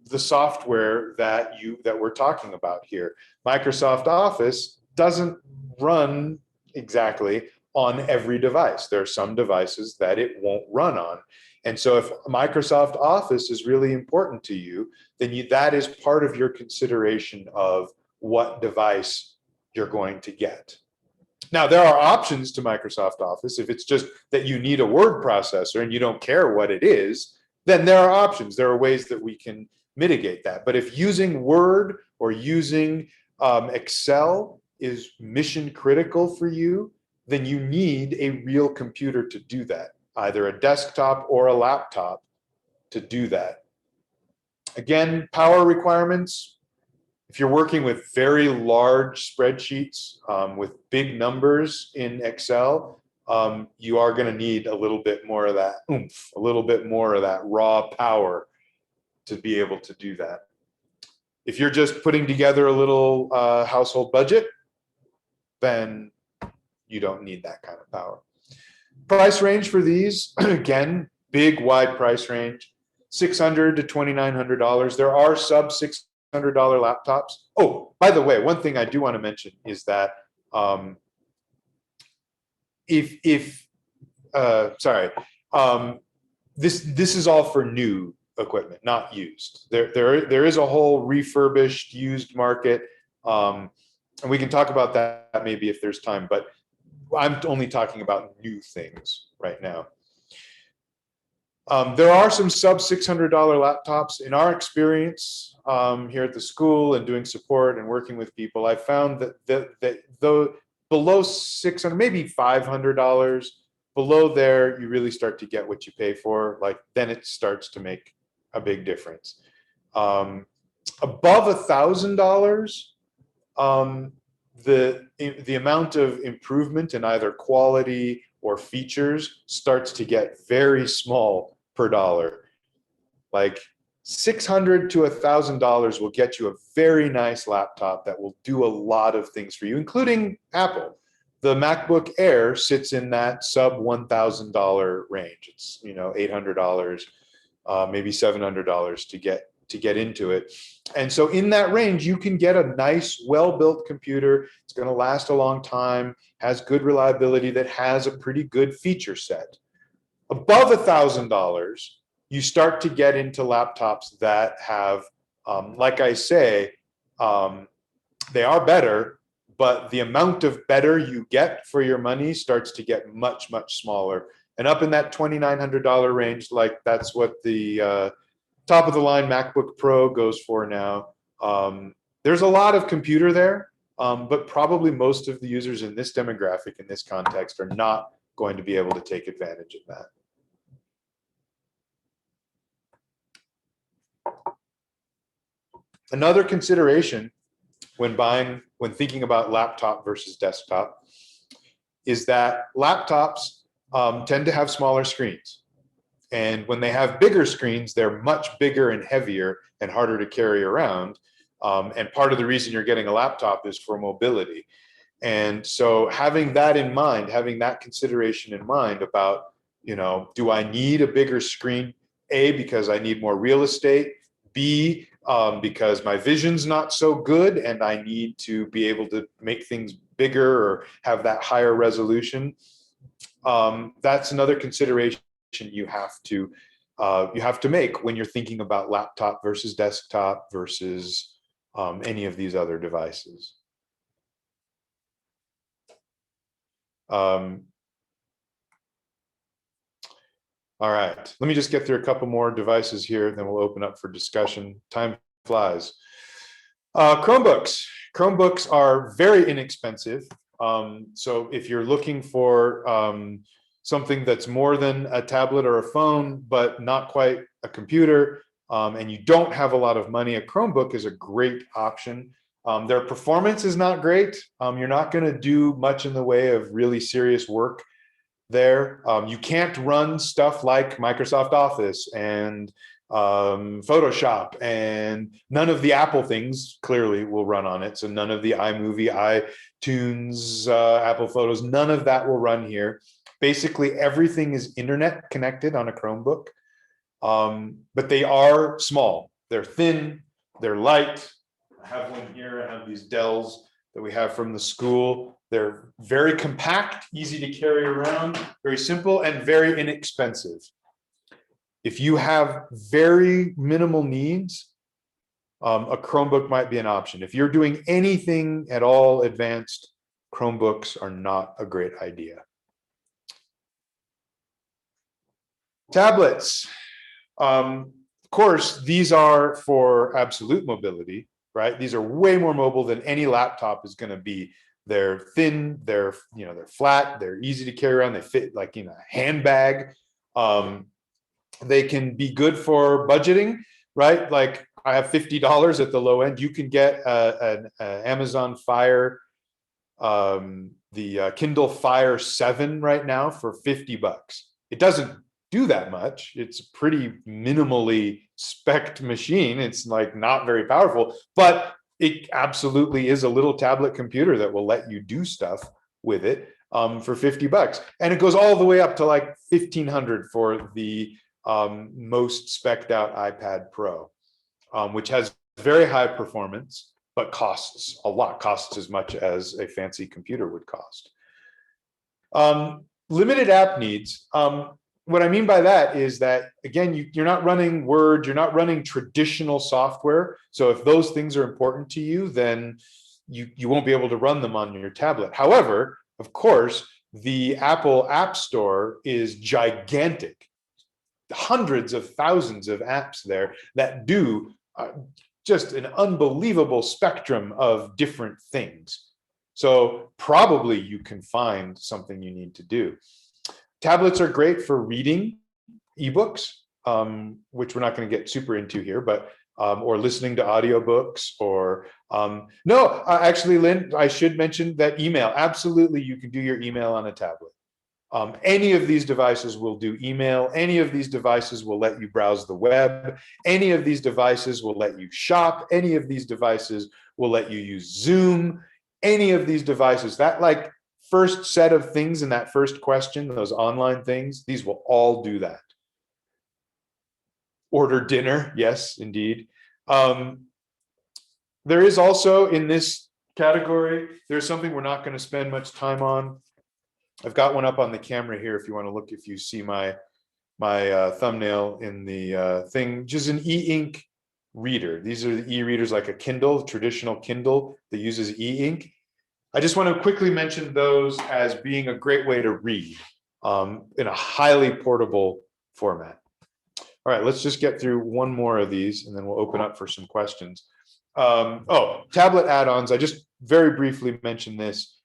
the software that we're talking about here. Microsoft Office doesn't run exactly on every device. There are some devices that it won't run on. And so if Microsoft Office is really important to you, then that is part of your consideration of what device you're going to get. Now, there are options to Microsoft Office. If it's just that you need a word processor and you don't care what it is, then there are options. There are ways that we can mitigate that. But if using Word or using Excel is mission critical for you, then you need a real computer to do that, either a desktop or a laptop to do that. Again, power requirements. If you're working with very large spreadsheets with big numbers in Excel, you are going to need a little bit more of that oomph, a little bit more of that raw power to be able to do that. If you're just putting together a little household budget, then you don't need that kind of power. Price range for these, again, big, wide price range, $600 to $2,900. There are sub $600 laptops. Oh, by the way, one thing I do want to mention is that this is all for new equipment, not used. There is a whole refurbished used market. And we can talk about that maybe if there's time, but I'm only talking about new things right now. There are some sub $600 laptops. In our experience here at the school and doing support and working with people, I found that though below 600, maybe $500, below there, you really start to get what you pay for. Like then it starts to make a big difference. Above $1,000, the amount of improvement in either quality or features starts to get very small per dollar. Like $600 to $1,000 will get you a very nice laptop that will do a lot of things for you, including Apple. The MacBook Air sits in that sub $1,000 range. It's, you know, $800, maybe $700 to get into it. And so in that range, you can get a nice, well-built computer. It's going to last a long time, has good reliability, that has a pretty good feature set. Above $1,000, you start to get into laptops that have, like I say, they are better, but the amount of better you get for your money starts to get much, much smaller. And up in that $2,900 range, like that's what the top of the line MacBook Pro goes for now. There's a lot of computer there, but probably most of the users in this demographic, in this context, are not going to be able to take advantage of that. Another consideration when thinking about laptop versus desktop is that laptops tend to have smaller screens. And when they have bigger screens, they're much bigger and heavier and harder to carry around. And part of the reason you're getting a laptop is for mobility. And so having that in mind, having that consideration in mind about, you know, do I need a bigger screen? A, because I need more real estate. B, because my vision's not so good and I need to be able to make things bigger or have that higher resolution. That's another consideration you have to make when you're thinking about laptop versus desktop versus any of these other devices. All right, let me just get through a couple more devices here, then we'll open up for discussion. Time flies. Chromebooks. Chromebooks are very inexpensive. So if you're looking for something that's more than a tablet or a phone, but not quite a computer, and you don't have a lot of money, a Chromebook is a great option. Their performance is not great. You're not going to do much in the way of really serious work there. You can't run stuff like Microsoft Office and Photoshop, and none of the Apple things clearly will run on it. So none of the iMovie, iTunes, Apple Photos, none of that will run here. Basically, everything is internet connected on a Chromebook, but they are small. They're thin, they're light. I have one here. I have these Dells that we have from the school. They're very compact, easy to carry around, very simple, and very inexpensive. If you have very minimal needs, a Chromebook might be an option. If you're doing anything at all advanced, Chromebooks are not a great idea. Tablets. Of course, these are for absolute mobility, right? These are way more mobile than any laptop is going to be. They're thin, they're flat, they're easy to carry around, they fit like in a handbag. They can be good for budgeting, right? Like I have $50 at the low end. You can get an Amazon Fire, the Kindle Fire 7 right now for $50. It doesn't do that much. It's a pretty minimally spec'd machine. It's like not very powerful, but it absolutely is a little tablet computer that will let you do stuff with it for $50. And it goes all the way up to like $1,500 for the most spec'd out iPad Pro, which has very high performance, but costs a lot, costs as much as a fancy computer would cost. Limited app needs. what I mean by that is that, again, you're not running Word, you're not running traditional software. So if those things are important to you, then you won't be able to run them on your tablet. However, of course, the Apple App Store is gigantic. Hundreds of thousands of apps there that do just an unbelievable spectrum of different things. So probably you can find something you need to do. Tablets are great for reading ebooks, which we're not going to get super into here, but or listening to audiobooks, or no, actually, Lynn, I should mention that email. Absolutely, you can do your email on a tablet. Any of these devices will do email. Any of these devices will let you browse the web. Any of these devices will let you shop. Any of these devices will let you use Zoom. Any of these devices, that like first set of things in that first question, those online things, these will all do that. Order dinner, yes, indeed. There is also in this category, there's something we're not going to spend much time on. I've got one up on the camera here if you want to look, if you see my thumbnail in the thing, just an e-ink reader. These are the e-readers like a Kindle, traditional Kindle that uses e-ink. I just want to quickly mention those as being a great way to read in a highly portable format. All right, let's just get through one more of these and then we'll open up for some questions. Tablet add-ons. I just very briefly mentioned this.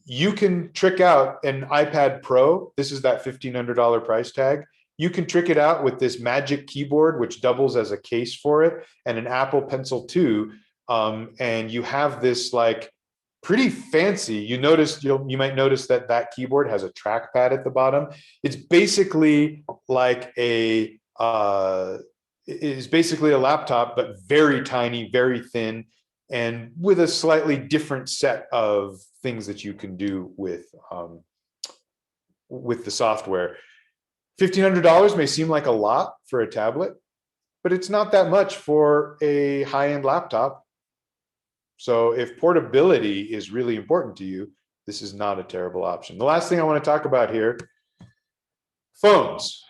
You can trick out an iPad Pro. This is that $1,500 price tag. You can trick it out with this magic keyboard, which doubles as a case for it, and an Apple Pencil 2. And you have this like pretty fancy. You might notice that that keyboard has a trackpad at the bottom. It's basically like a laptop, but very tiny, very thin, and with a slightly different set of things that you can do with the software. $1,500 may seem like a lot for a tablet, but it's not that much for a high-end laptop. So if portability is really important to you, this is not a terrible option. The last thing I want to talk about here, phones.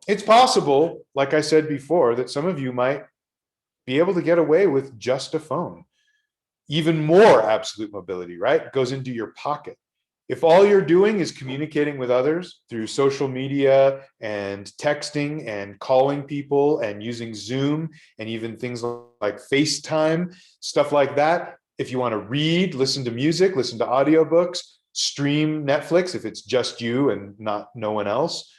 It's possible, like I said before, that some of you might be able to get away with just a phone. Even more absolute mobility, right? It goes into your pocket. If all you're doing is communicating with others through social media and texting and calling people and using Zoom and even things like FaceTime, stuff like that. If you want to read, listen to music, listen to audiobooks, stream Netflix if it's just you and not no one else.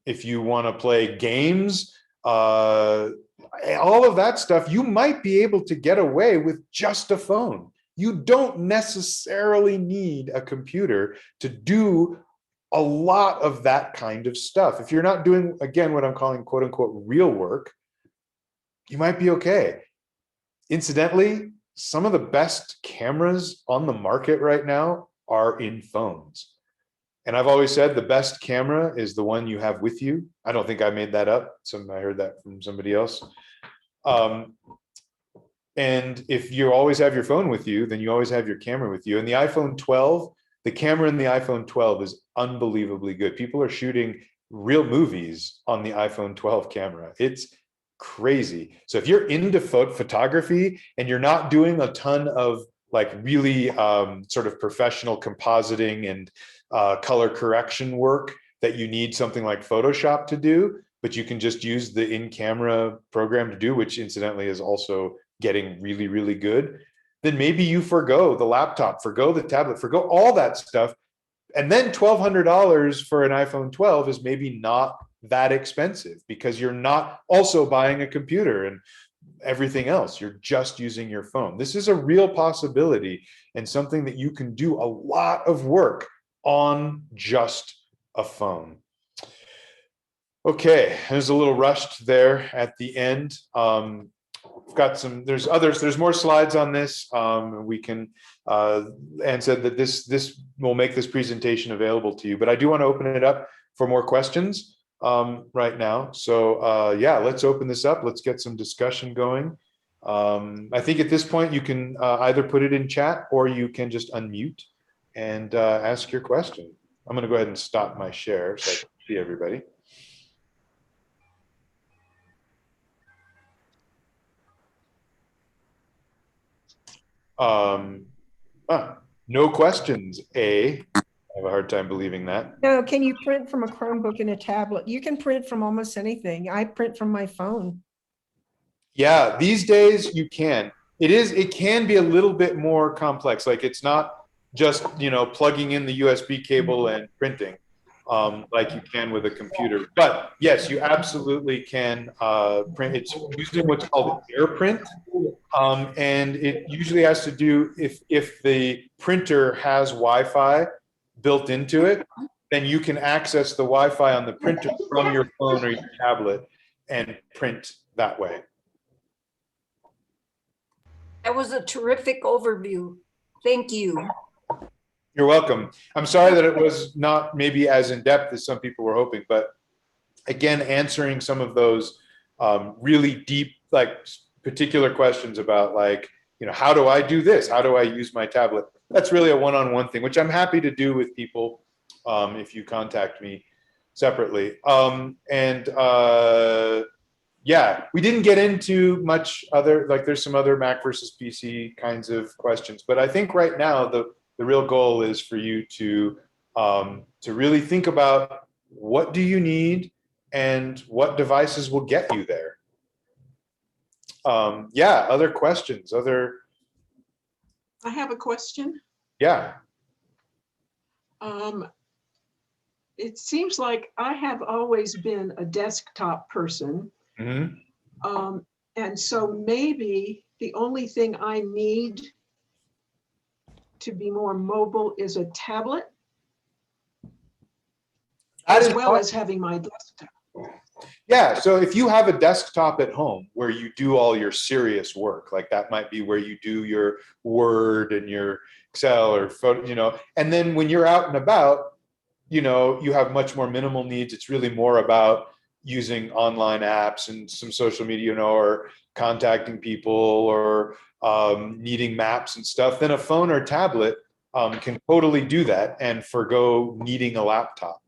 If you want to play games, all of that stuff, you might be able to get away with just a phone. You don't necessarily need a computer to do a lot of that kind of stuff. If you're not doing, again, what I'm calling quote unquote real work, you might be okay. Incidentally, some of the best cameras on the market right now are in phones. And I've always said the best camera is the one you have with you. I don't think I made that up. I heard that from somebody else. And if you always have your phone with you, then you always have your camera with you. And the iPhone 12, the camera in the iPhone 12 is unbelievably good. People are shooting real movies on the iPhone 12 camera. It's crazy. So if you're into photography and you're not doing a ton of like really sort of professional compositing and color correction work that you need something like Photoshop to do, but you can just use the in-camera program to do, which incidentally is also getting really, really good, then maybe you forgo the laptop, forgo the tablet, forgo all that stuff. And then $1,200 for an iPhone 12 is maybe not that expensive because you're not also buying a computer and everything else. You're just using your phone. This is a real possibility and something that you can do a lot of work on just a phone. Okay, there's a little rushed there at the end. We've got there's more slides on this. We can, Anne said that this will make this presentation available to you, but I do want to open it up for more questions right now. So yeah, let's open this up. Let's get some discussion going. I think at this point you can either put it in chat or you can just unmute and ask your question. I'm going to go ahead and stop my share so I can see everybody. No questions, A. I have a hard time believing that. No, can you print from a Chromebook and a tablet? You can print from almost anything. I print from my phone. Yeah, these days you can. It can be a little bit more complex. Like it's not just, plugging in the USB cable and printing like you can with a computer. But yes, you absolutely can print. It's using what's called AirPrint. And it usually has to do if the printer has Wi-Fi built into it, then you can access the Wi-Fi on the printer from your phone or your tablet and print that way. That was a terrific overview. Thank you. You're welcome. I'm sorry that it was not maybe as in-depth as some people were hoping, but again, answering some of those really deep, like particular questions about like, how do I do this? How do I use my tablet? That's really a one-on-one thing, which I'm happy to do with people if you contact me separately. Yeah, we didn't get into much other, like there's some other Mac versus PC kinds of questions, but I think right now the real goal is for you to really think about what do you need and what devices will get you there. Yeah, other questions, I have a question. Yeah. It seems like I have always been a desktop person. Mm-hmm. And so maybe the only thing I need to be more mobile is a tablet, as well as having my desktop. Yeah, so if you have a desktop at home where you do all your serious work, like that might be where you do your Word and your Excel or photo, and then when you're out and about, you have much more minimal needs. It's really more about using online apps and some social media, or contacting people or needing maps and stuff. Then a phone or tablet can totally do that and forgo needing a laptop.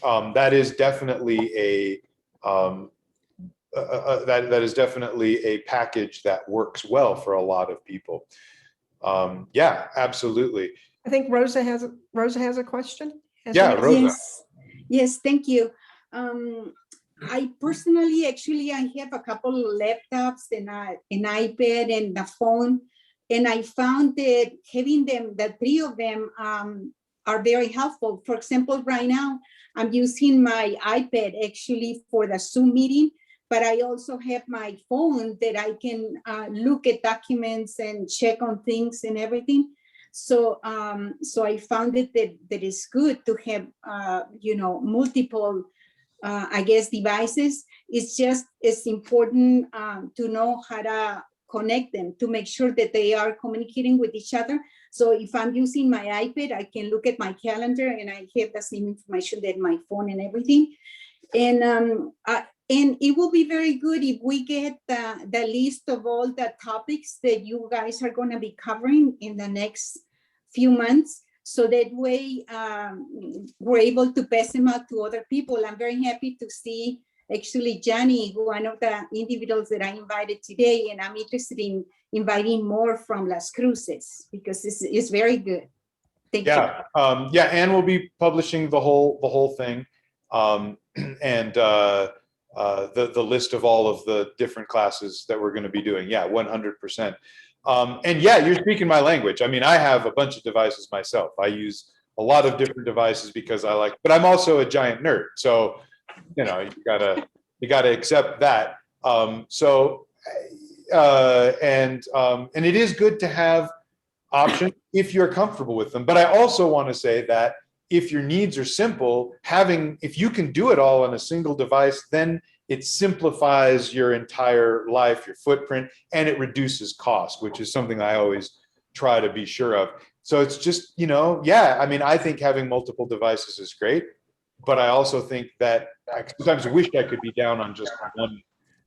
That is definitely that is definitely a package that works well for a lot of people. Yeah, absolutely. I think Rosa has a question. Yeah, Rosa. Yes, thank you. I personally, actually, I have a couple of laptops and an iPad and a phone, and I found that having them, the three of them, are very helpful. For example, right now, I'm using my iPad actually for the Zoom meeting, but I also have my phone that I can look at documents and check on things and everything. So I found it that it's good to have, multiple, I guess, devices. It's important to know how to connect them to make sure that they are communicating with each other. So if I'm using my iPad, I can look at my calendar and I have the same information that my phone and everything. And it will be very good if we get the list of all the topics that you guys are going to be covering in the next few months. So that way we're able to pass them out to other people. I'm very happy to see actually Johnny, one of the individuals that I invited today, and I'm interested in inviting more from Las Cruces because it's very good. Thank you. Yeah, Anne will be publishing the whole thing, and the list of all of the different classes that we're going to be doing. Yeah, 100%. And yeah, you're speaking my language. I mean, I have a bunch of devices myself. I use a lot of different devices because I like, but I'm also a giant nerd. So, you gotta accept that. And it is good to have options if you're comfortable with them. But I also want to say that if your needs are simple, if you can do it all on a single device, then it simplifies your entire life, your footprint, and it reduces cost, which is something I always try to be sure of. So it's just, yeah, I mean, I think having multiple devices is great, but I also think that I sometimes wish I could be down on just one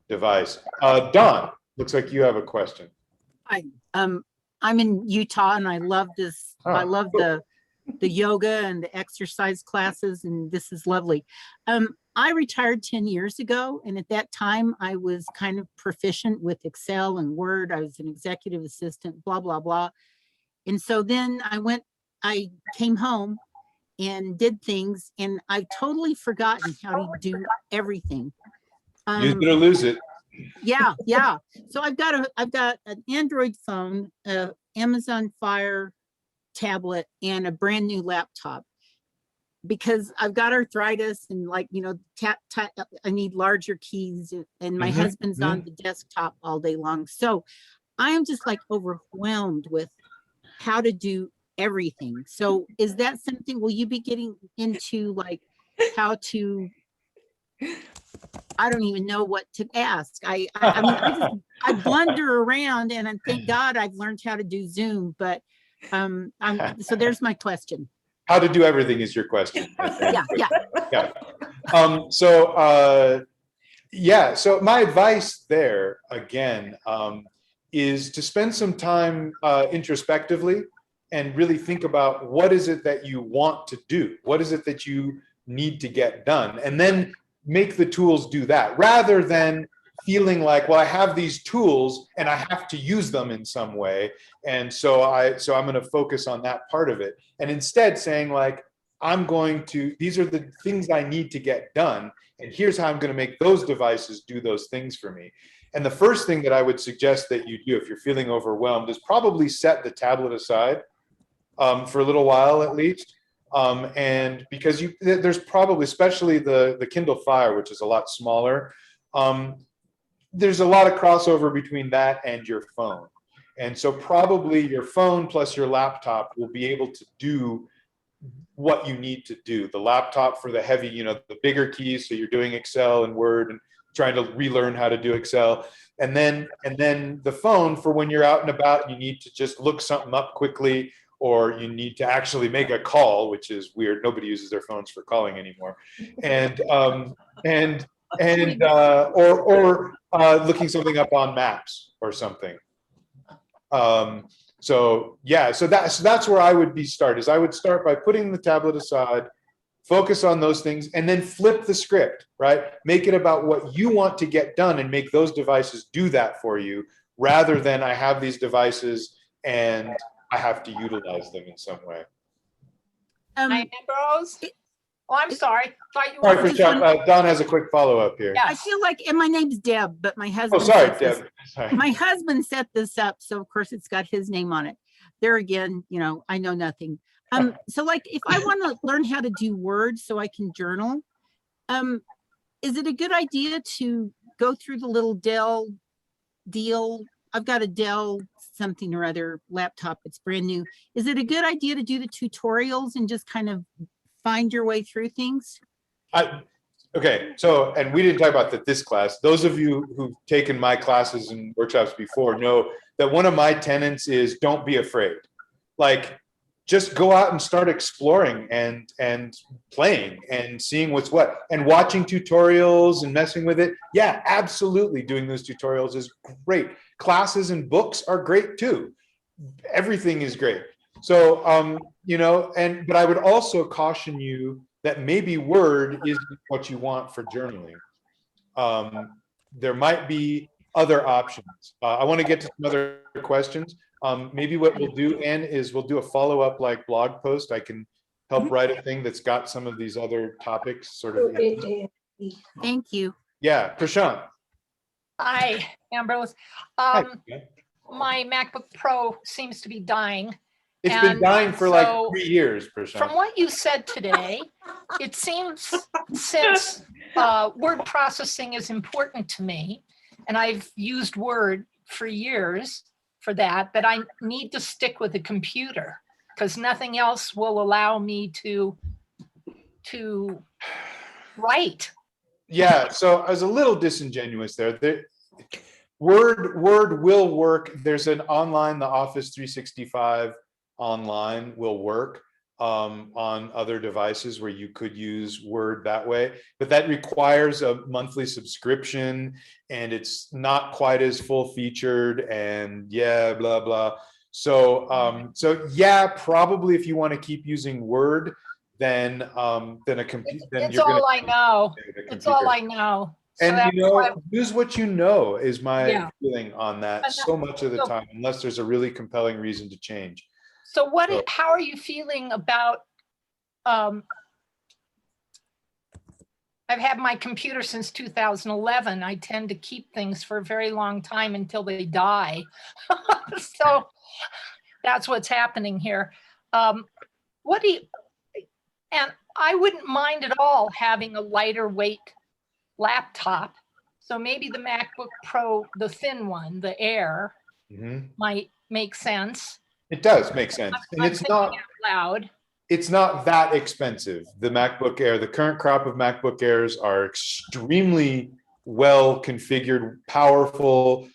device. Don, looks like you have a question. I'm in Utah and I love this. Oh, I love cool. the yoga and the exercise classes, and this is lovely. I retired 10 years ago, and at that time I was kind of proficient with Excel and Word. I was an executive assistant, blah, blah, blah. And so then I came home and did things, and I've totally forgotten how to do everything. Use it or lose it. Yeah. So I've got an Android phone, Amazon Fire tablet, and a brand new laptop, because I've got arthritis and, like, you know, I need larger keys, and my husband's on the desktop all day long. So I am just like overwhelmed with how to do everything. So is that something, will you be getting into, like, how to, I don't even know what to ask. I mean, I blunder around, and thank God I've learned how to do Zoom, but so there's my question. How to do everything is your question. Yeah. So my advice there, again, is to spend some time introspectively and really think about what is it that you want to do? What is it that you need to get done? And then make the tools do that, rather than feeling like, well, I have these tools and I have to use them in some way. And so I'm going to focus on that part of it. And instead saying, like, these are the things I need to get done. And here's how I'm going to make those devices do those things for me. And the first thing that I would suggest that you do if you're feeling overwhelmed is probably set the tablet aside for a little while at least. And because there's probably, especially the Kindle Fire, which is a lot smaller, there's a lot of crossover between that and your phone. And so probably your phone plus your laptop will be able to do what you need to do. The laptop for the heavy, you know, the bigger keys. So you're doing Excel and Word and trying to relearn how to do Excel. And then the phone for when you're out and about, you need to just look something up quickly, or you need to actually make a call, which is weird. Nobody uses their phones for calling anymore. And looking something up on maps or something. So that's where I would start. I would start by putting the tablet aside, focus on those things, and then flip the script, right? Make it about what you want to get done and make those devices do that for you, rather than I have these devices and I have to utilize them in some way. Hi, Ambrose. Oh, I'm sorry. Thought you Sorry were. for Don has a quick follow-up here. Yeah. I feel like, and my name's Deb, but my husband. Oh, sorry, Deb. Sorry. My husband set this up, so of course it's got his name on it. There again, you know, I know nothing. So, like, if I want to learn how to do Word so I can journal, is it a good idea to go through the little Dell deal? I've got a Dell something or other laptop. It's brand new. Is it a good idea to do the tutorials and just kind of find your way through things? Okay, so, and we didn't talk about this class. Those of you who've taken my classes and workshops before know that one of my tenets is don't be afraid. Like, just go out and start exploring and playing and seeing what's what, and watching tutorials and messing with it. Yeah, absolutely. Doing those tutorials is great. Classes and books are great too. Everything is great. So, you know, but I would also caution you that maybe Word isn't what you want for journaling. There might be other options. I want to get to some other questions. Maybe what we'll do, Ann, is we'll do a follow-up like blog post. I can help write a thing that's got some of these other topics sort of. Thank you. Yeah, Prashant. Hi, Ambrose. Hi. My MacBook Pro seems to be dying. It's been dying for like 3 years, Prashant. From what you said today, it seems, since word processing is important to me, and I've used Word for years for that I need to stick with a computer, because nothing else will allow me to write. Yeah, so I was a little disingenuous there. Word will work. There's an online, the Office 365 online will work on other devices where you could use Word that way, but that requires a monthly subscription and it's not quite as full featured, and blah, blah. So yeah, probably if you want to keep using Word, then a computer. It's all I know. It's all I know. So And that's why- use what you know is my Yeah. feeling on that And so much of the so- time, unless there's a really compelling reason to change. So So- how are you feeling about, I've had my computer since 2011. I tend to keep things for a very long time until they die. So that's what's happening here. What do you, and I wouldn't mind at all having a lighter weight laptop. So maybe the MacBook Pro, the thin one, the Air, Mhm. might make sense. It does make sense. And I'm it's thinking not, out loud. it's not that expensive. The MacBook Air, the current crop of MacBook Airs are extremely well configured, powerful,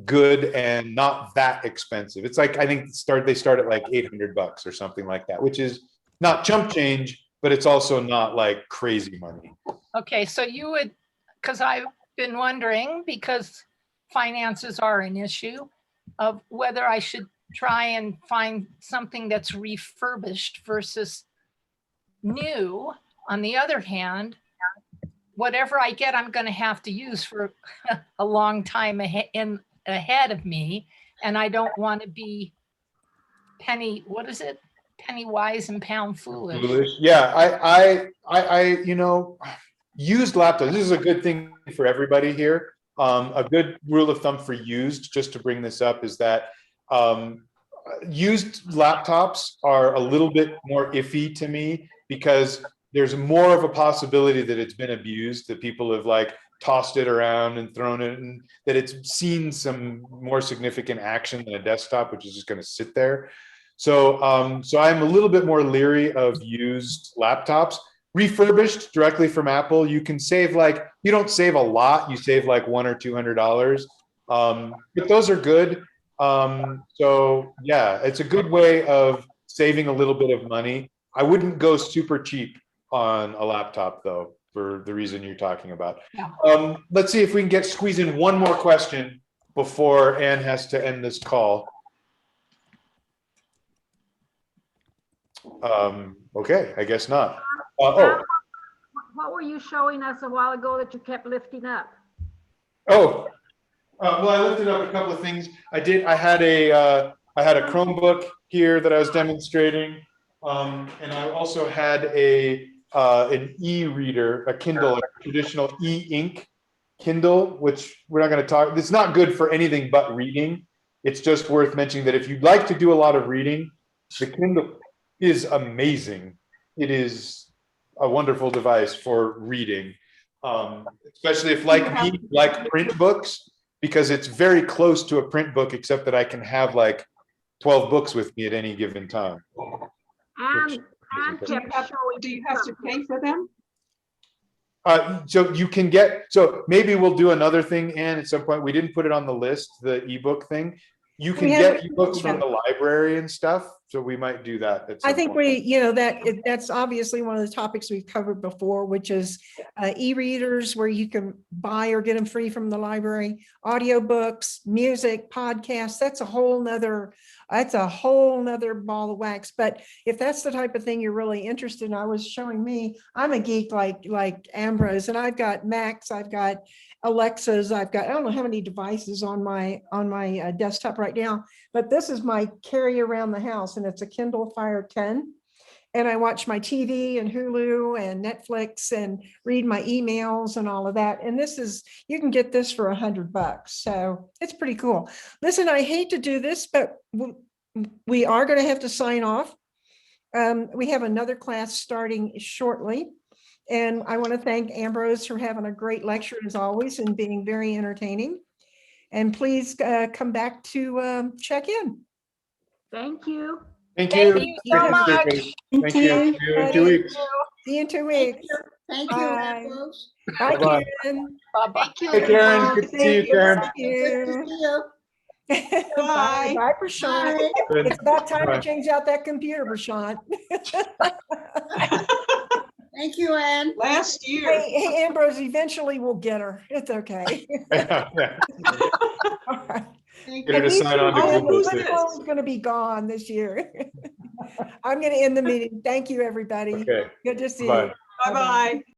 good, and not that expensive. It's like, I think they start at like $800 or something like that, which is not chump change, but it's also not like crazy money. Okay, so you would, because I've been wondering, because finances are an issue, of whether I should try and find something that's refurbished versus new. On the other hand, whatever I get, I'm going to have to use for a long time ahead of me. And I don't want to be penny wise and pound foolish. Yeah, used laptops. This is a good thing for everybody here. A good rule of thumb for used, just to bring this up, is that used laptops are a little bit more iffy to me because there's more of a possibility that it's been abused, that people have like tossed it around and thrown it, and that it's seen some more significant action than a desktop, which is just going to sit there. So I'm a little bit more leery of used laptops. Refurbished directly from Apple, you can save you don't save a lot, you save like $100 or $200, but those are good. So yeah, it's a good way of saving a little bit of money. I wouldn't go super cheap on a laptop though, for the reason you're talking about. Yeah. Let's see if we can squeeze in one more question before Anne has to end this call. Okay, I guess not. What were you showing us a while ago that you kept lifting up? Well, I lifted up a couple of things. I had a Chromebook here that I was demonstrating, and I also had an e-reader, a Kindle, a traditional e-ink Kindle, which we're not going to talk. It's not good for anything but reading. It's just worth mentioning that if you'd like to do a lot of reading, the Kindle is amazing. It is a wonderful device for reading, especially if, like me, like print books, because it's very close to a print book, except that I can have like 12 books with me at any given time. And kept showing. Do you have to pay for them? So you can get, so maybe we'll do another thing, Anne, at some point. We didn't put it on the list, the ebook thing. You can get ebooks from the library and stuff, so we might do that at some I think point. that's obviously one of the topics we've covered before, which is e-readers where you can buy or get them free from the library, audiobooks, music, podcasts. That's a whole nother ball of wax. But if that's the type of thing you're really interested in, I was showing I'm a geek like Ambrose, and I've got Macs, I've got Alexas, I don't know how many devices on my desktop right now, but this is my carry around the house, and it's a Kindle Fire 10. And I watch my TV and Hulu and Netflix and read my emails and all of that. And you can get this for $100. So it's pretty cool. Listen, I hate to do this, but we are going to have to sign off. We have another class starting shortly. And I want to thank Ambrose for having a great lecture as always and being very entertaining. And please come back to check in. Thank you. Thank you. Thank you so much. Thank you. See you in 2 weeks. See you in 2 weeks. Thank you, Bye. Ambrose. Bye, Bye-bye. Karen. Bye-bye. Hey, Karen, good to see you, Karen. Thank Good to you. see you. Bye. Bye, Prashant. Bye. It's about time Bye. to change out that computer, Prashant. Thank you, Ann. Last year. Hey, Ambrose, eventually we'll get her. It's okay. Yeah. All right. Thank Get her you. to sign on to Oh, Google who's Assistant. this? It's going to be gone this year. I'm going to end the meeting. Thank you, everybody. Okay, Good to see bye. you. Bye-bye.